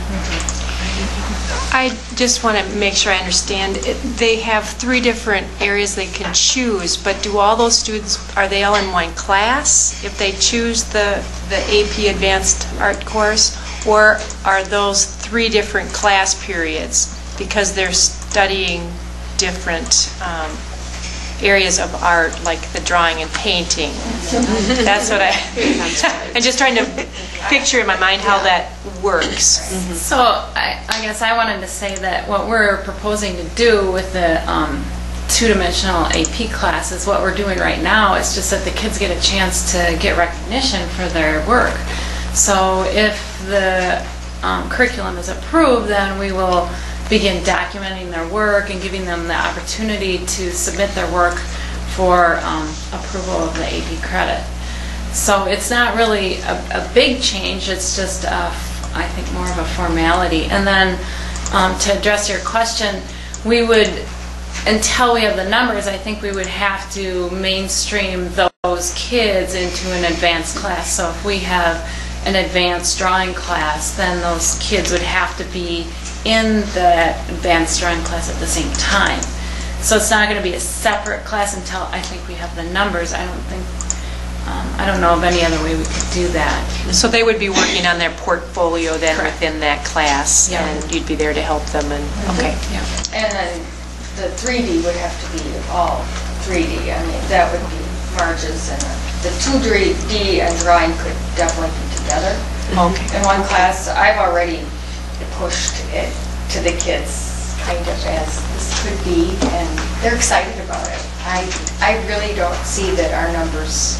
I just want to make sure I understand. They have 3 different areas they can choose, but do all those students, are they all in one class if they choose the AP Advanced Art course, or are those 3 different class periods because they're studying different areas of art, like the drawing and painting? That's what I'm just trying to picture in my mind how that works. So I guess I wanted to say that what we're proposing to do with the two-dimensional AP classes, what we're doing right now is just that the kids get a chance to get recognition for their work. So if the curriculum is approved, then we will begin documenting their work and giving them the opportunity to submit their work for approval of the AP credit. So it's not really a big change, it's just, I think, more of a formality. And then to address your question, we would, until we have the numbers, I think we would have to mainstream those kids into an advanced class. So if we have an advanced drawing class, then those kids would have to be in the advanced drawing class at the same time. So it's not going to be a separate class until I think we have the numbers. I don't know of any other way we could do that. So they would be working on their portfolio then Correct. within that class, Yeah. and you'd be there to help them, and, okay. Yeah. And then the 3D would have to be all 3D. I mean, that would be marges, and the 2D and drawing could definitely be together. Okay. In one class, I've already pushed it to the kids kind of as this could be, and they're excited about it. I really don't see that our numbers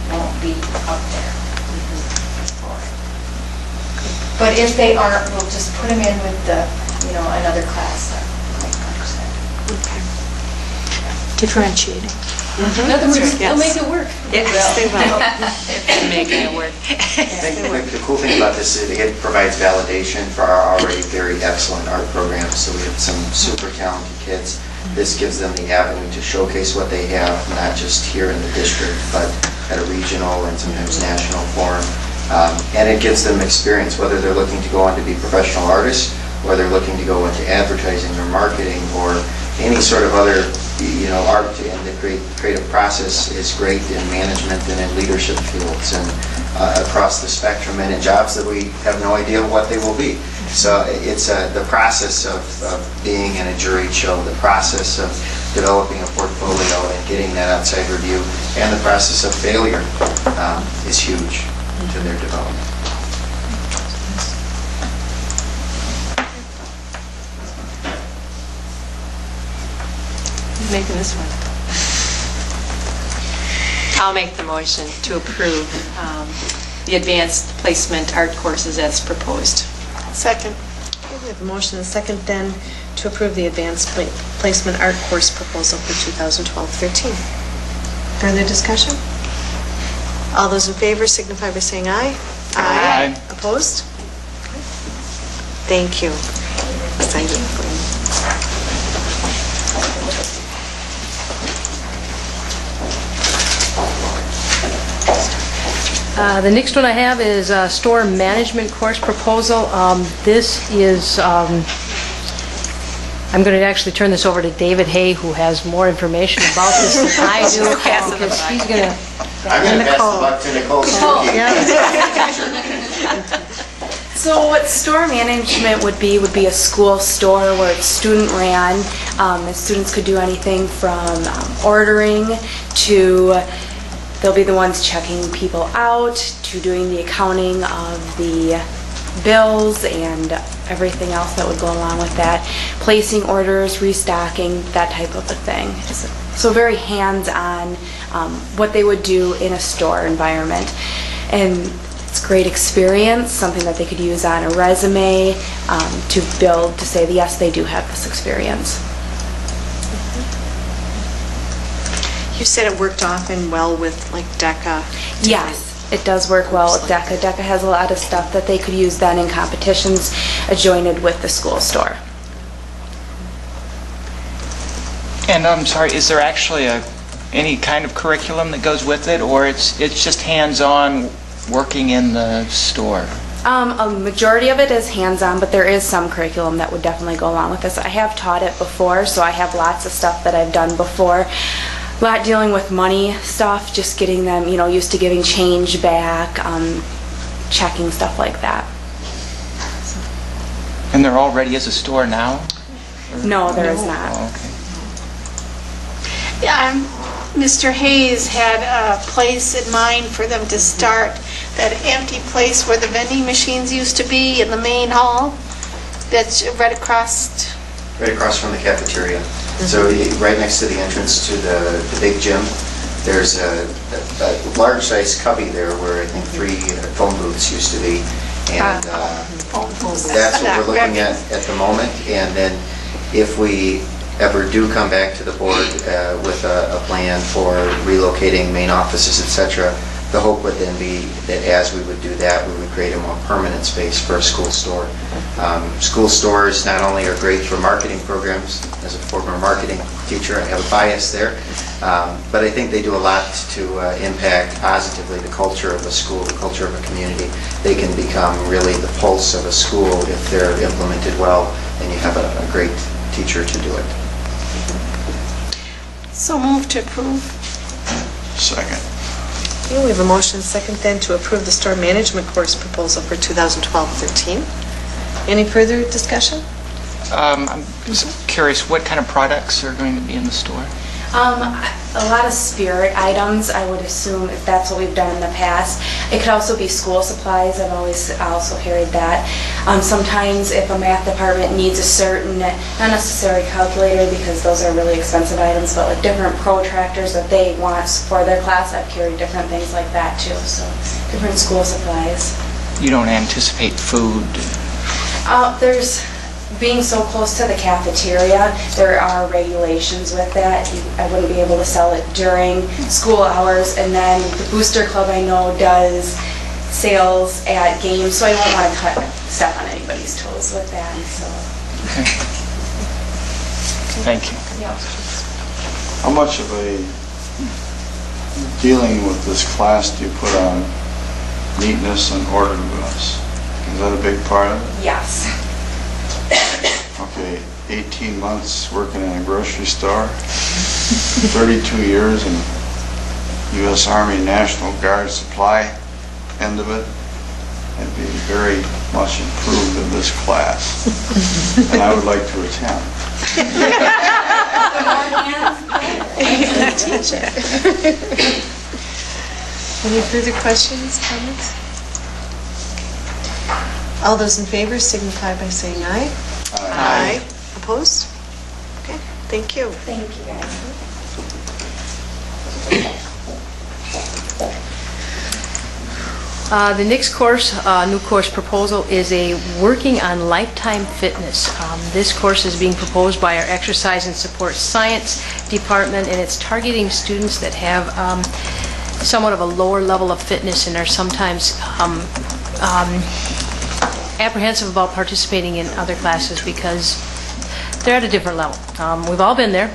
won't be up there for it. But if they aren't, we'll just put them in with the, another class, like Mark said. Okay. Differentiating. In other words, they'll make it work. Yes, they will. They're making it work. I think the cool thing about this is it provides validation for our already very excellent art programs. So we have some super talented kids. This gives them the avenue to showcase what they have, not just here in the district, but at a regional and sometimes national forum. And it gives them experience, whether they're looking to go on to be professional artists, or they're looking to go into advertising or marketing or any sort of other art, and the creative process is great in management and in leadership fields and across the spectrum and in jobs that we have no idea what they will be. So it's the process of being in a juried show, the process of developing a portfolio and getting that outside review, and the process of failure is huge to their development. Making this one. I'll make the motion to approve the advanced placement art courses as proposed. Second. Okay, we have a motion and a second then to approve the advanced placement art course proposal for 2012-13. Further discussion? All those in favor signify by saying aye. Aye. Opposed? Thank you. Exciting. The next one I have is a store management course proposal. This is, I'm going to actually turn this over to David Hay, who has more information about this than I do, because he's going to... I'm going to pass the buck to Nicole Stuckey. So what store management would be a school store where it's student ran. The students could do anything from ordering to, they'll be the ones checking people out, to doing the accounting of the bills and everything else that would go along with that, placing orders, restocking, that type of a thing. So very hands-on what they would do in a store environment. And it's a great experience, something that they could use on a resume to build, to say, yes, they do have this experience. You said it worked often well with like DECA. Yes, it does work well with DECA. DECA has a lot of stuff that they could use then in competitions adjoined with the school store. And I'm sorry, is there actually any kind of curriculum that goes with it, or it's just hands-on working in the store? A majority of it is hands-on, but there is some curriculum that would definitely go along with this. I have taught it before, so I have lots of stuff that I've done before. A lot dealing with money stuff, just getting them, used to giving change back, checking stuff like that. And there already is a store now? No, there is not. Oh, okay. Yeah, Mr. Hayes had a place in mind for them to start, that empty place where the vending machines used to be in the main hall, that's right across... Right across from the cafeteria. So right next to the entrance to the big gym, There's a large-sized cubby there where I think 3 phone booths used to be, and that's what we're looking at the moment. And then if we ever do come back to the board with a plan for relocating main offices, etc., the hope would then be that as we would do that, we would create a more permanent space for a school store. School stores not only are great for marketing programs, as a former marketing teacher, I have a bias there, but I think they do a lot to impact positively the culture of a school, the culture of a community. They can become really the pulse of a school if they're implemented well and you have a great teacher to do it. So move to approve. Second. Okay, we have a motion second then to approve the store management course proposal for 2012-13. Any further discussion? I'm just curious, what kind of products are going to be in the store? A lot of spirit items, I would assume, if that's what we've done in the past. It could also be school supplies. I've always also heard that. Sometimes if a math department needs a certain, not necessarily calculator because those are really expensive items, but like different protractors that they want for their class, I've carried different things like that too. So different school supplies. You don't anticipate food? Being so close to the cafeteria, there are regulations with that. I wouldn't be able to sell it during school hours, and then the Booster Club I know does sales at games, so I don't want to step on anybody's toes with that. So. Okay. Thank you. Yeah. How much of a dealing with this class do you put on neatness and orderliness? Is that a big part of it? Yes. Okay, 18 months working in a grocery store, 32 years in U.S. Army National Guard supply end of it, and be very much improved in this class. And I would like to attend. Any further questions, comments? All those in favor signify by saying aye. Aye. Opposed? Okay, thank you. Thank you, guys. The next course, new course proposal is a Working on Lifetime Fitness. This course is being proposed by our Exercise and Support Science Department, and it's targeting students that have somewhat of a lower level of fitness and are sometimes apprehensive about participating in other classes because they're at a different level. We've all been there.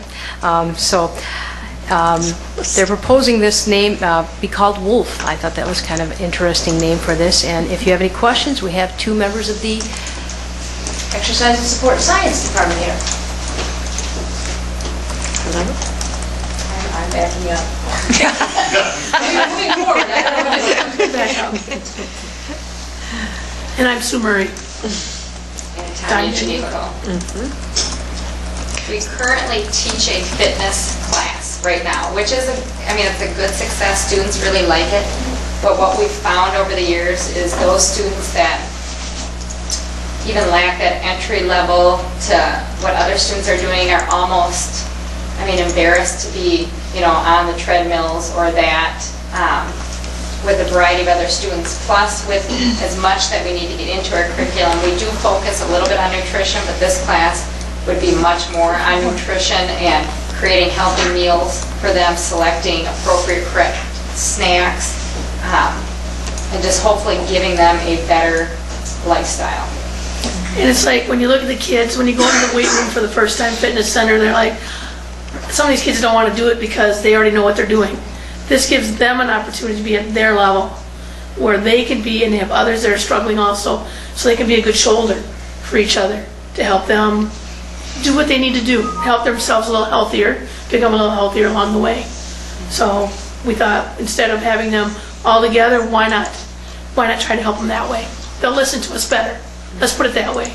They're proposing this name be called Wolf. I thought that was kind of an interesting name for this. And if you have any questions, we have 2 members of the Exercise and Support Science Department here. Hello? I'm backing up. Moving forward. I don't know. Back up. And I'm Sue Murray. And Tanya Janico. We currently teach a fitness class right now, which is, it's a good success. Students really like it. But what we've found over the years is those students that even lack that entry level to what other students are doing are almost, embarrassed to be, on the treadmills or that. With a variety of other students, plus with as much that we need to get into our curriculum. We do focus a little bit on nutrition, but this class would be much more on nutrition and creating healthy meals for them, selecting appropriate correct snacks, and just hopefully giving them a better lifestyle. And it's like when you look at the kids, when you go into the weight room for the first time fitness center, they're like, some of these kids don't want to do it because they already know what they're doing. This gives them an opportunity to be at their level where they can be and have others that are struggling also, so they can be a good shoulder for each other to help them do what they need to do, help themselves a little healthier, become a little healthier along the way. So we thought instead of having them all together, why not try to help them that way? They'll listen to us better. Let's put it that way.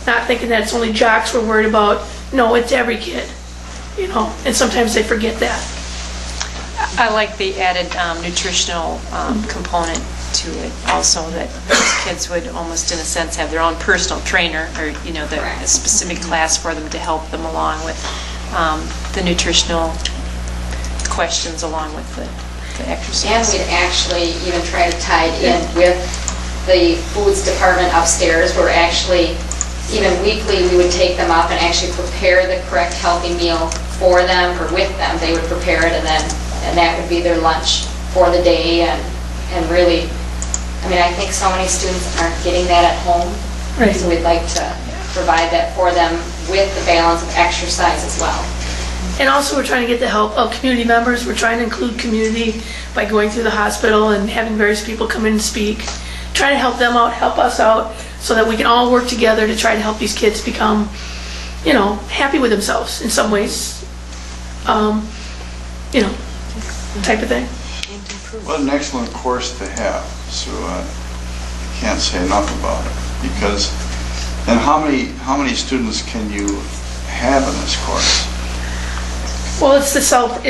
Not thinking that it's only jocks we're worried about. No, it's every kid, and sometimes they forget that. I like the added nutritional component to it also, that those kids would almost in a sense have their own personal trainer or a specific class for them to help them along with the nutritional questions along with the And exercise. we'd actually even try to tie it in with the foods department upstairs, where actually, even weekly, we would take them up and actually prepare the correct healthy meal for them or with them. They would prepare it, and that would be their lunch for the day. And really, I mean, I think so many students aren't getting that at home. Right. So we'd like to provide that for them with the balance of exercise as well. And also, we're trying to get the help of community members. We're trying to include community by going through the hospital and having various people come in and speak. Trying to help them out, help us out, so that we can all work together to try to help these kids become, happy with themselves in some ways. Type of thing. What an excellent course to have, so I can't say enough about it. Because, and how many students can you have in this course? Well, it's the self.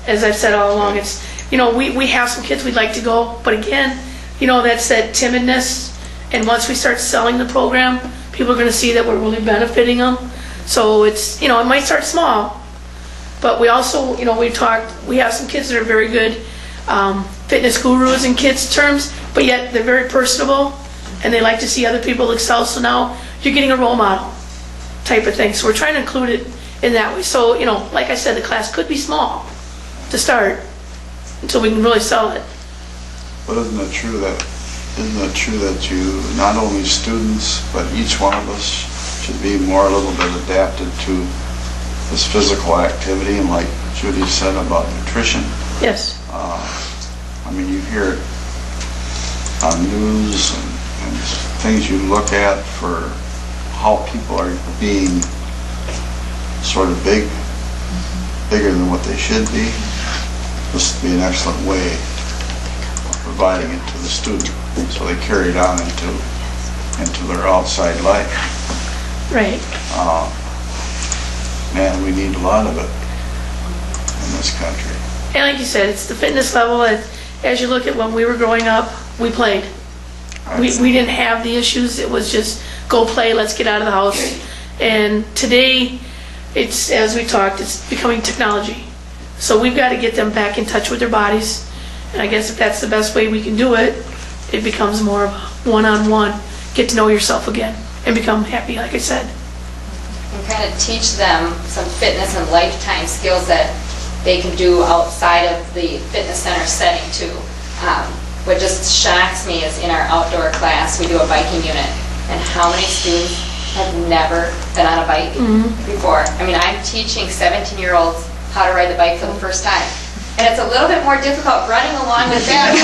As I've said all along, it's we have some kids we'd like to go, but again, that's that timidness. And once we start selling the program, people are going to see that we're really benefiting them. So it's it might start small, but we also we have some kids that are very good fitness gurus in kids terms, but yet they're very personable and they like to see other people excel. So now you're getting a role model type of thing. So we're trying to include it in that way. So, like I said, the class could be small to start until we can really sell it. But isn't it true that you, not only students, but each one of us should be a little bit adapted to this physical activity, and like Judy said about nutrition? Yes. I mean, you hear it on news and things you look at for how people are being sort of bigger than what they should be. This would be an excellent way of providing it to the student, so they carry it on into their outside life. Right. Man, we need a lot of it in this country. And like you said, it's the fitness level. As you look at when we were growing up, we played. We didn't have the issues. It was just go play, let's get out of the house. And today, it's, as we talked, it's becoming technology. So we've got to get them back in touch with their bodies. And I guess if that's the best way we can do it, it becomes more of a one-on-one, get to know yourself again and become happy, like I said. And kind of teach them some fitness and lifetime skills that they can do outside of the fitness center setting too. What just shocks me is in our outdoor class, we do a biking unit, and how many students have never been on a bike before. I mean, I'm teaching 17-year-olds how to ride the bike for the first time. And it's a little bit more difficult running along with that.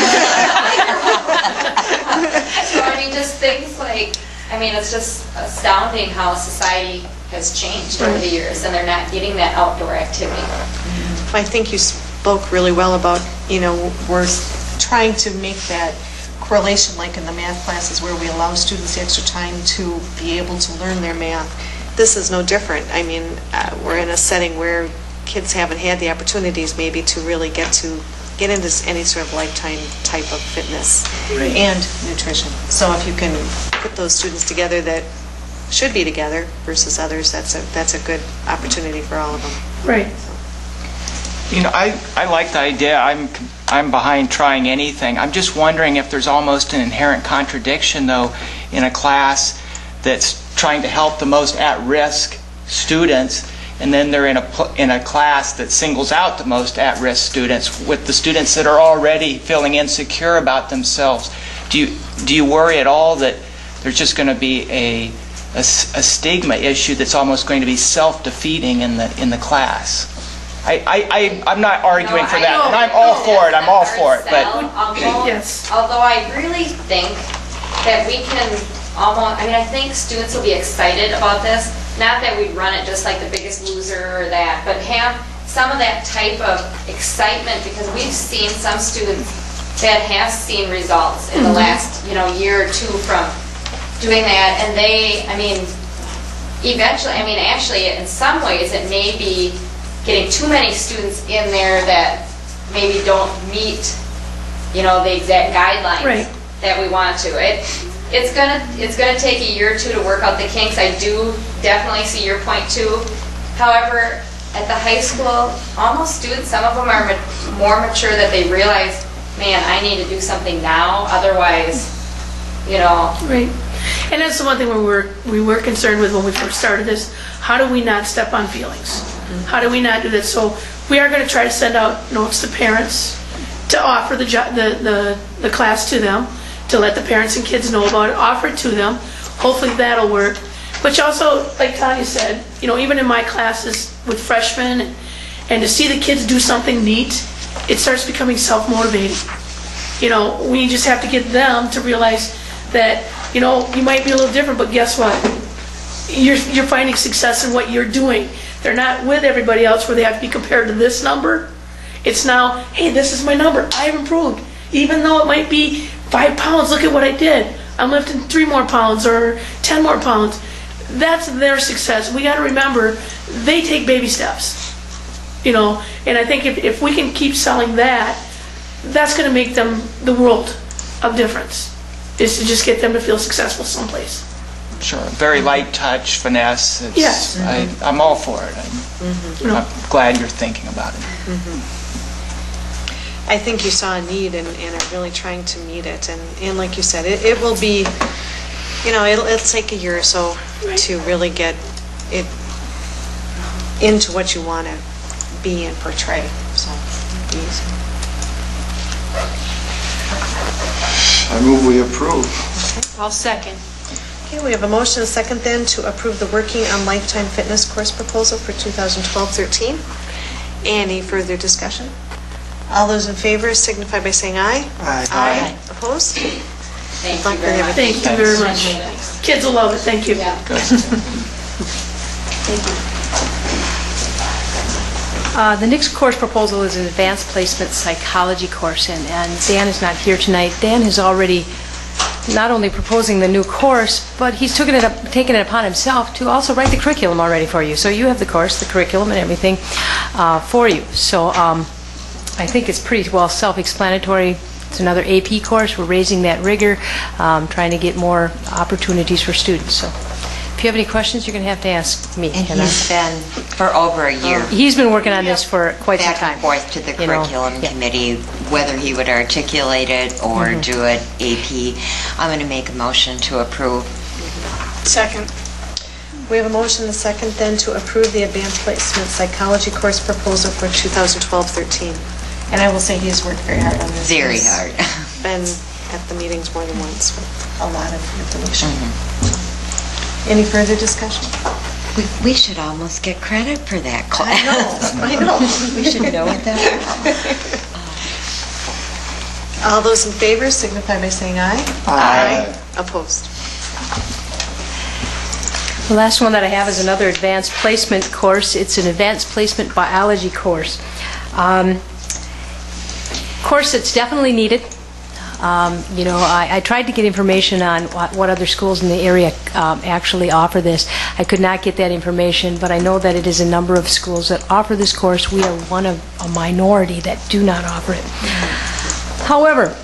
So, I mean, just things like, it's just astounding how society has changed over the years, and they're not getting that outdoor activity. I think you spoke really well about, we're trying to make that correlation like in the math classes where we allow students the extra time to be able to learn their math. This is no different. I mean, we're in a setting where kids haven't had the opportunities maybe to really get into any sort of lifetime type of fitness and nutrition. So if you can put those students together that should be together versus others, that's a good opportunity for all of them. Right. I like the idea. I'm behind trying anything. I'm just wondering if there's almost an inherent contradiction, though, in a class that's trying to help the most at-risk students, and then they're in a class that singles out the most at-risk students, with the students that are already feeling insecure about themselves. Do you worry at all that there's just going to be a stigma issue that's almost going to be self-defeating in the class? I'm not arguing for that, and I'm all for it. I'm all for it. But although I really think that we can almost, I think students will be excited about this. Not that we run it just like The Biggest Loser or that, but have some of that type of excitement, because we've seen some students that have seen results in the last year or two from doing that, and they, eventually, actually, in some ways, it may be getting too many students in there that maybe don't meet, the exact guidelines that we want to. It's gonna take a year or two to work out the kinks. I do definitely see your point too. However, at the high school, almost students, some of them are more mature that they realize, man, I need to do something now, otherwise, Right. And that's the one thing we were concerned with when we first started this. How do we not step on feelings? How do we not do this? So we are going to try to send out notes to parents to offer the class to them, to let the parents and kids know about it, offer it to them. Hopefully that'll work. But you also, like Tanya said, even in my classes with freshmen, and to see the kids do something neat, it starts becoming self-motivating. We just have to get them to realize that, you might be a little different, but guess what? You're finding success in what you're doing. They're not with everybody else where they have to be compared to this number. It's now, hey, this is my number. I've improved. Even though it might be 5 pounds, look at what I did. I'm lifting 3 more pounds or 10 more pounds. That's their success. We got to remember, they take baby steps. And I think if we can keep selling that, that's going to make them the world of difference, is to just get them to feel successful someplace. Sure, very light touch, finesse. Yes. I'm all for it. I'm glad you're thinking about it. I think you saw a need and are really trying to meet it. And like you said, it will be, it'll take a year or so to really get it into what you want to be and portray. So, easy. I move we approve. I'll second. Okay, we have a motion and a second then to approve the Working on Lifetime Fitness course proposal for 2012-13. Any further discussion? All those in favor signify by saying aye. Aye. Opposed? Thank you very much. Thank you very much. Kids will love it. Thank you. Thank you. The next course proposal is an advanced placement psychology course, and Dan is not here tonight. Dan is already not only proposing the new course, but he's taken it upon himself to also write the curriculum already for you. So you have the course, the curriculum, and everything for you. So I think it's pretty well self-explanatory. It's another AP course. We're raising that rigor, trying to get more opportunities for students. So if you have any questions, you're going to have to ask me. And he's been for over a year. He's been working on this for quite some time. Back and forth to the curriculum committee, whether he would articulate it or do it AP. I'm going to make a motion to approve. Second. We have a motion and a second then to approve the advanced placement psychology course proposal for 2012-13. And I will say he's worked very hard on this. Very hard. Been at the meetings more than once with a lot of information. Any further discussion? We should almost get credit for that class. I know. We should know what that is. All those in favor signify by saying aye. Aye. Opposed? The last one that I have is another advanced placement course. It's an advanced placement biology course. Course that's definitely needed. I tried to get information on what other schools in the area actually offer this. I could not get that information, but I know that it is a number of schools that offer this course. We are one of a minority that do not offer it. However,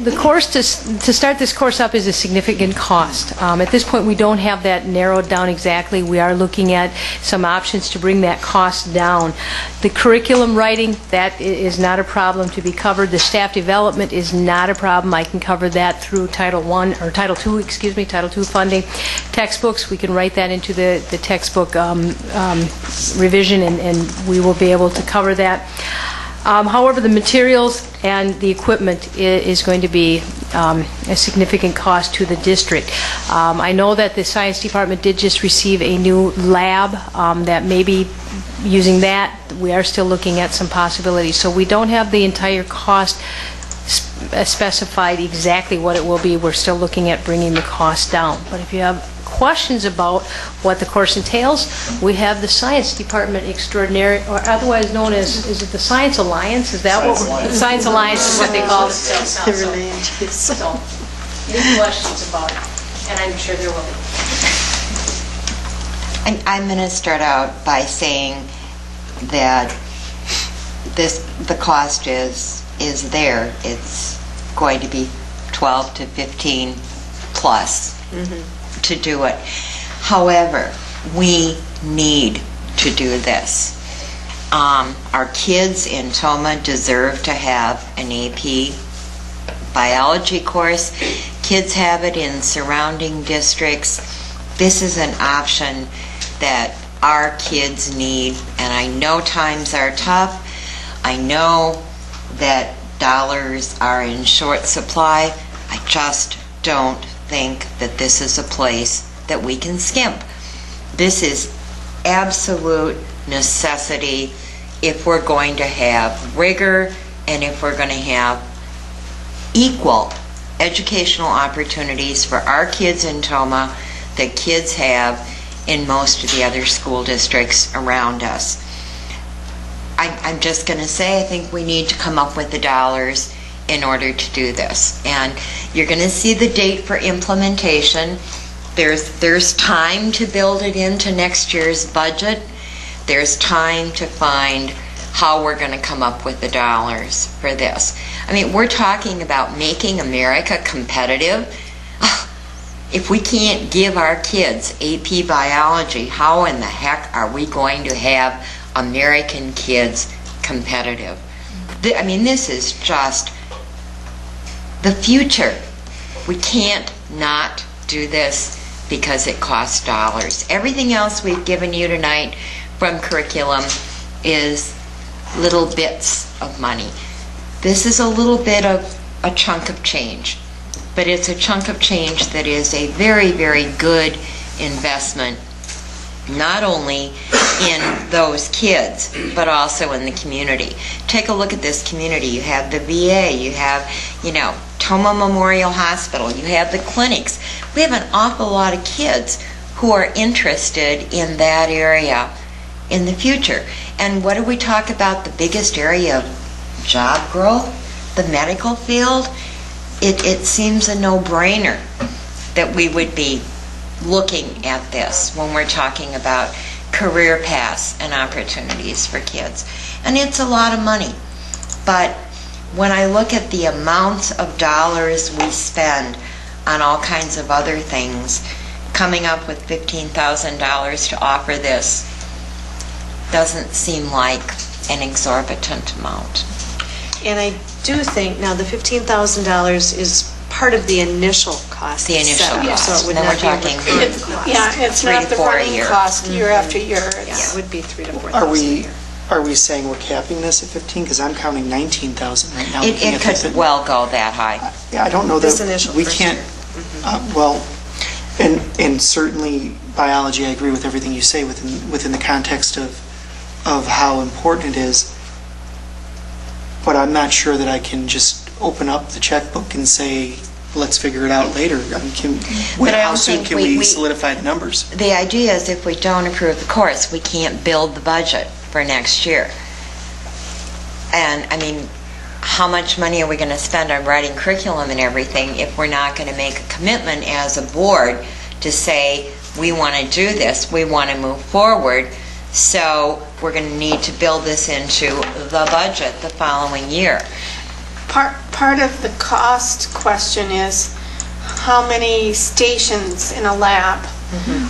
the course to start this course up is a significant cost. At this point, we don't have that narrowed down exactly. We are looking at some options to bring that cost down. The curriculum writing, that is not a problem to be covered. The staff development is not a problem. I can cover that through Title II funding. Textbooks, we can write that into the textbook revision, and we will be able to cover that. However, the materials and the equipment is going to be a significant cost to the district. I know that the science department did just receive a new lab that may be using that. We are still looking at some possibilities. So we don't have the entire cost specified exactly what it will be. We're still looking at bringing the cost down. But if you have questions about what the course entails, we have the Science Department Extraordinary, or otherwise known as, is it the Science Alliance? Is that what the Science Alliance is what they call themselves now. So, any questions about it? And I'm sure there will be. I'm going to start out by saying that the cost is there. It's going to be 12 to 15 plus. To do it. However, we need to do this. Our kids in Toma deserve to have an AP biology course. Kids have it in surrounding districts. This is an option that our kids need, and I know times are tough. I know that dollars are in short supply. I just don't think that this is a place that we can skimp. This is absolute necessity if we're going to have rigor and if we're going to have equal educational opportunities for our kids in Toma that kids have in most of the other school districts around us. I'm just going to say I think we need to come up with the dollars in order to do this. And you're going to see the date for implementation. There's time to build it into next year's budget. There's time to find how we're going to come up with the dollars for this. I mean, we're talking about making America competitive. If we can't give our kids AP biology, how in the heck are we going to have American kids competitive? I mean, this is just the future. We can't not do this because it costs dollars. Everything else we've given you tonight from curriculum is little bits of money. This is a little bit of a chunk of change, but it's a chunk of change that is a very, very good investment, not only in those kids, but also in the community. Take a look at this community. You have the VA, you have, Toma Memorial Hospital, you have the clinics. We have an awful lot of kids who are interested in that area in the future. And what do we talk about? The biggest area of job growth, the medical field. It seems a no-brainer that we would be looking at this when we're talking about career paths and opportunities for kids. And it's a lot of money. But when I look at the amounts of dollars we spend on all kinds of other things, coming up with $15,000 to offer this doesn't seem like an exorbitant amount. And I do think, now the $15,000 is part of the initial cost. The initial cost. So it would Then not we're be a talking recurring cost. Yeah, it's 3 not to the 4 a running year. cost year after year. Yeah, it would be $3,000 to $4,000 Are a we, year. are we saying we're capping this at 15? Because I'm counting 19,000 right now. It could well go that high. Yeah, I don't know This that initial we first can't, year. well, and certainly biology, I agree with everything you say within the context of how important it is. But I'm not sure that I can just open up the checkbook and say, let's figure it out later. I mean, how soon can we solidify the numbers? The idea is if we don't approve the course, we can't build the budget for next year. And, I mean, how much money are we going to spend on writing curriculum and everything if we're not going to make a commitment as a board to say, we want to do this, we want to move forward, so we're going to need to build this into the budget the following year. Part of the cost question is how many stations in a lab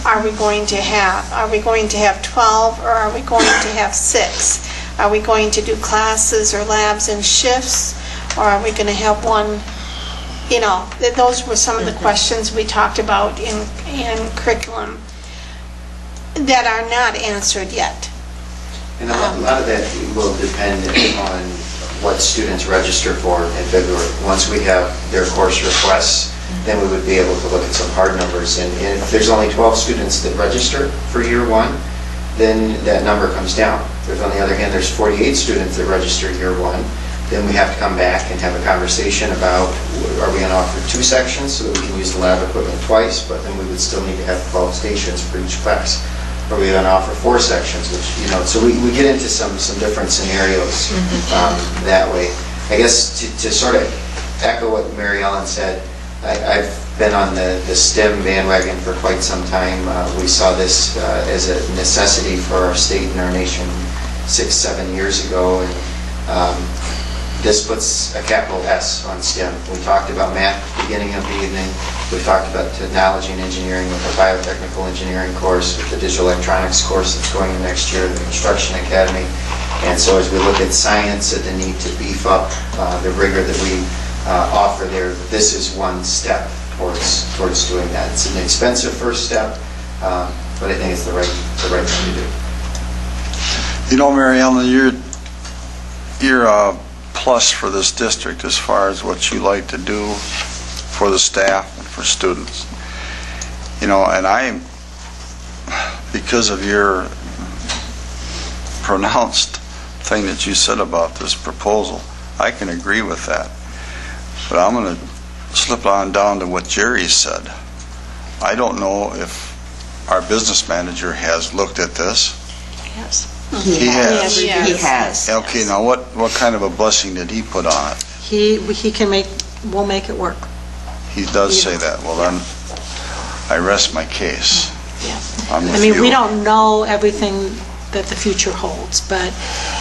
are we going to have? Are we going to have 12 or are we going to have 6? Are we going to do classes or labs in shifts, or are we going to have one? Those were some of the questions we talked about in curriculum that are not answered yet. And a lot of that will depend on what students register for in February. Once we have their course requests, then we would be able to look at some hard numbers. And if there's only 12 students that register for year one, then that number comes down. If on the other hand there's 48 students that register year one, then we have to come back and have a conversation about, are we going to offer 2 sections so that we can use the lab equipment twice, but then we would still need to have 12 stations for each class. Or we going to offer 4 sections, which, so we get into some different scenarios that way. I guess to sort of echo what Mary Ellen said, I've been on the STEM bandwagon for quite some time. We saw this as a necessity for our state and our nation 6-7 years ago. And this puts a capital S on STEM. We talked about math at the beginning of the evening. We talked about technology and engineering with our biotechnical engineering course, with the digital electronics course that's going in next year, the construction academy. And so as we look at science and the need to beef up the rigor that we offer there, this is one step towards doing that. It's an expensive first step, but I think it's the right thing to do. You know, Mary Ellen, you're a plus for this district as far as what you like to do for the staff and for students. You know, and because of your pronounced thing that you said about this proposal, I can agree with that. But I'm going to slip on down to what Jerry said. I don't know if our business manager has looked at this. Yes. He has. He has. Okay, now what kind of a blessing did he put on it? We'll make it work. He does say that. Well, then, I rest my case. Yeah. I'm with I mean, you. we don't know everything that the future holds, but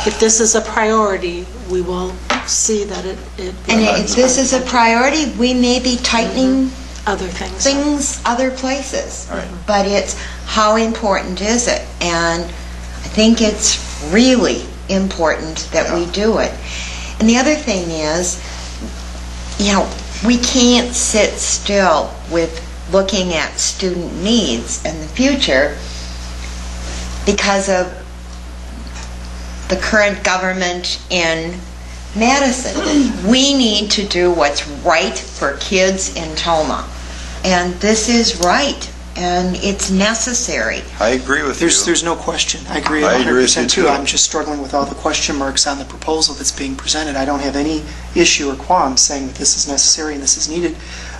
if this is a priority, we will see that it And if this is a priority, we may be tightening other things other places. Right. But it's how important is it? And I think it's really important that we do it. And the other thing is, you know, we can't sit still with looking at student needs in the future because of the current government in Madison. We need to do what's right for kids in Toma. And this is right. And it's necessary. I agree with you. There's no question. I agree I agree with 100% you, too. too. I'm just struggling with all the question marks on the proposal that's being presented. I don't have any issue or qualms saying that this is necessary and this is needed.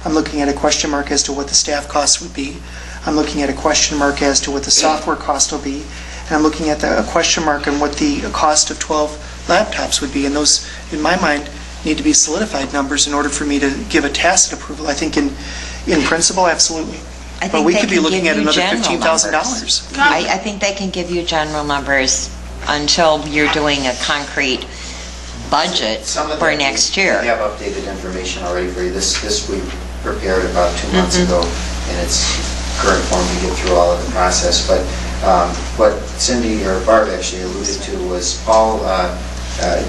I'm looking at a question mark as to what the staff costs would be. I'm looking at a question mark as to what the software cost will be. And I'm looking at a question mark on what the cost of 12 laptops would be. And those, in my mind, need to be solidified numbers in order for me to give a tacit approval. I think in principle, absolutely. But we could be looking at another $15,000. I think they can give you general numbers until you're doing a concrete budget for next year. We have updated information already for you. This we prepared about 2 months ago in its current form to get through all of the process. But what Cindy or Barb actually alluded to was Paul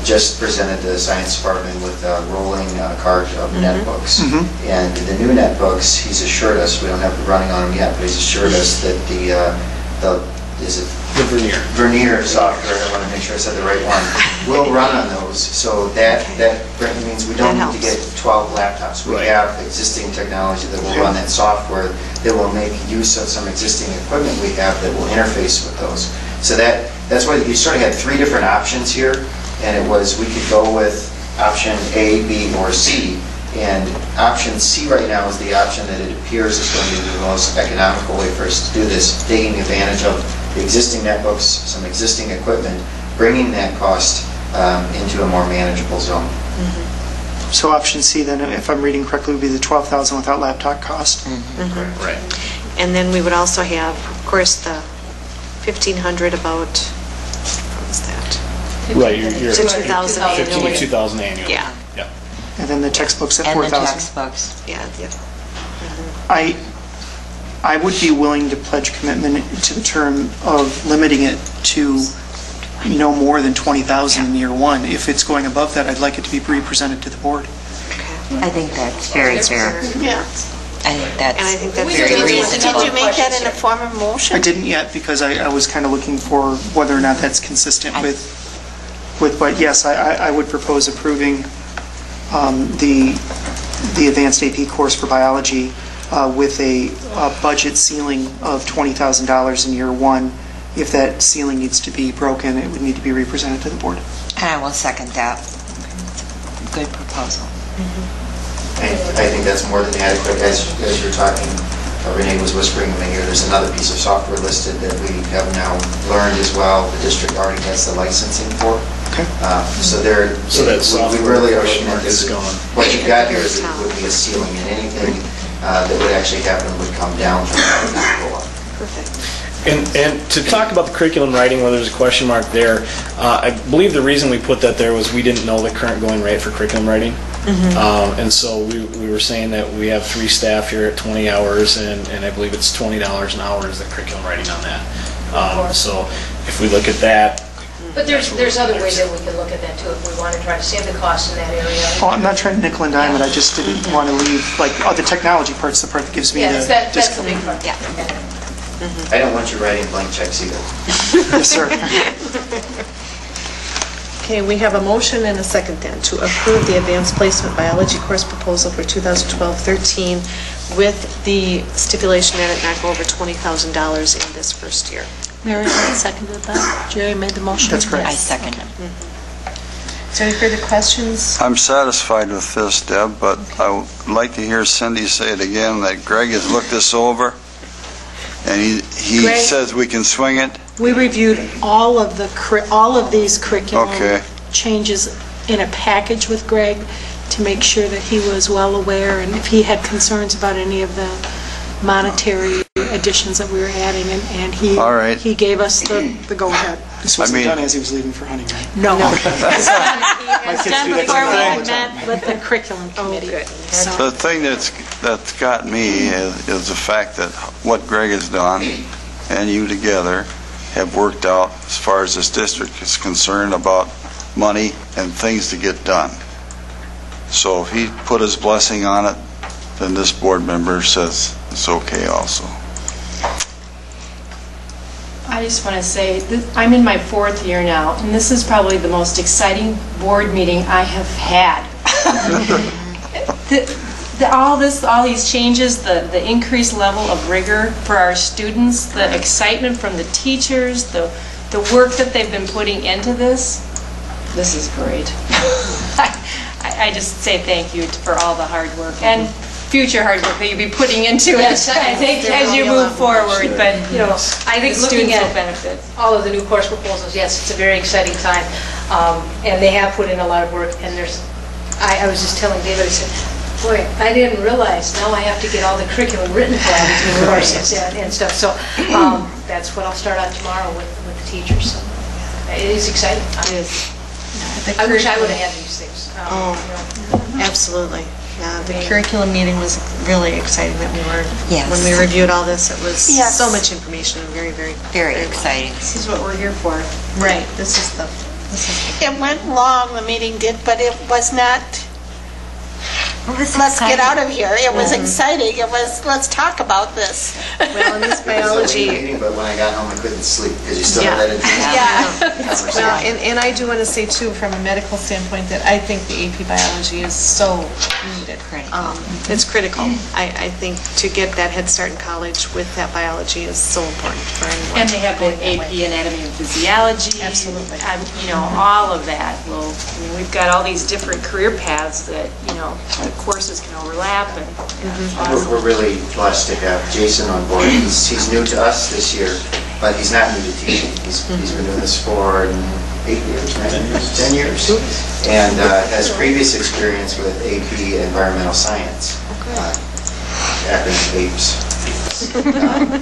just presented the science department with a rolling cart of netbooks. And the new netbooks, he's assured us, we don't have it running on them yet, but he's assured us that the Vernier software, I want to make sure I said the right one, will run on those. So that means we don't need to get 12 laptops. We have existing technology that will run that software that will make use of some existing equipment we have that will interface with those. So that's why you sort of had 3 different options here. And it was, we could go with option A, B, or C. And option C right now is the option that it appears is going to be the most economical way for us to do this, taking advantage of the existing netbooks, some existing equipment, bringing that cost into a more manageable zone. So option C then, if I'm reading correctly, would be the $12,000 without laptop cost? Right. And then we would also have, of course, the $1,500 about, what was that? Right, you're to 2,000 annually. 15 to 2,000 annually. Yeah. And then the textbooks at And the 4,000. textbooks. Yeah. I would be willing to pledge commitment to the term of limiting it to no more than 20,000 in year 1. If it's going above that, I'd like it to be re-presented to the board. I think that's very fair. Yeah. I think that's very Did reasonable. you make that in a form of motion? I didn't yet because I was kind of looking for whether or not that's consistent with but yes, I would propose approving the advanced AP course for biology with a budget ceiling of $20,000 in year 1. If that ceiling needs to be broken, it would need to be represented to the board. And I will second that. It's a good proposal. I think that's more than adequate. As you're talking, Renee was whispering in my ear, there's another piece of software listed that we have now learned as well. The district already has the licensing for. Okay. So that software we really are question looking at mark is this. gone. What you've got here is it would be a ceiling, and anything that would actually happen would come down from that and not go up. Perfect. And to talk about the curriculum writing, where there's a question mark there, I believe the reason we put that there was we didn't know the current going rate for curriculum writing. And so we were saying that we have 3 staff here at 20 hours, and I believe it's $20 an hour is the curriculum writing on that. So if we look at that, But there's other ways that we can look at that too, if we want to try to save the cost in that area. Oh, I'm not trying to nickel and dime it, I just didn't want to leave, like, the technology part's the part that gives me the... Yes, that's the big part. Yeah. I don't want you writing blank checks either. Yes, sir. Okay, we have a motion and a second then to approve the advanced placement biology course proposal for 2012-13 with the stipulation that it not go over $20,000 in this first year. Mary Ann seconded that. Jerry made the motion. That's correct. I second it. Is there any further questions? I'm satisfied with this, Deb, but I would like to hear Cindy say it again, that Greg has looked this over, and he Greg- says we can swing it. We reviewed all of these curriculum Okay. changes in a package with Greg to make sure that he was well aware, and if he had concerns about any of the monetary additions that we were adding, and he All right. he gave us the go-ahead. This wasn't done as he was leaving for hunting, right? No. My It's kids done do that before all we the had time. met with the curriculum committee. So- The thing that's got me is the fact that what Greg has done and you together have worked out as far as this district is concerned about money and things to get done. So if he put his blessing on it, then this board member says it's okay also. I just want to say, I'm in my 4th year now, and this is probably the most exciting board meeting I have had. All these changes, the increased level of rigor for our students, the excitement from the teachers, the work that they've been putting into this is great. I just say thank you for all the hard work and future hard work that you'll be putting into it, Yes, I think, as you move forward, but, You know, I think the looking students will at benefit. all of the new course proposals, yes, it's a very exciting time, and they have put in a lot of work, and I was just telling David, I said, boy, I didn't realize, now I have to get all the curriculum written for all these new courses and stuff, so that's what I'll start on tomorrow with the teachers, so it is exciting. It is. I wish I would have had these things. Absolutely. Yeah, the curriculum meeting was really exciting that Yes. when we reviewed all this, it was Yes. so much information and very, very... Very exciting. This is what we're here for. Right, this is the... It went long, the meeting did, but it was not, let's get out of here. It was exciting. It was, let's talk about this. Well, in this It was a biology... late meeting, but when I got home, I couldn't sleep because you still Yeah. had that information. Well, and I do want to say too, from a medical standpoint, that I think the AP biology is so needed. It's critical. I think to get that head start in college with that biology is so important for anyone. And they have the AP Anatomy and Physiology. Absolutely. All of that will, we've got all these different career paths that, the courses can overlap and it's awesome. We're really blessed to have Jason on board. He's new to us this year, but he's not new to teaching. He's been doing this for 8 years, 10 years, and has previous experience with AP Environmental Science, acronym APES.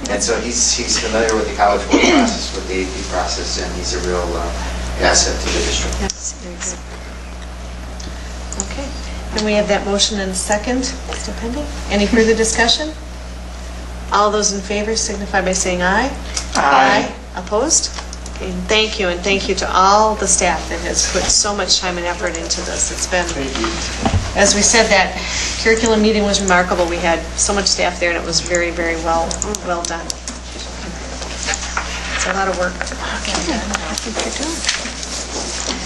And so he's familiar with the College Board process, with the AP process, and he's a real asset to the district. Yes, very good. Okay, and we have that motion in a second, still pending. Any further discussion? All those in favor signify by saying aye. Aye. Opposed? Okay, thank you, and thank you to all the staff that has put so much time and effort into this. It's been, as we said, that curriculum meeting was remarkable. We had so much staff there, and it was very, very well done. It's a lot of work. I think you're doing.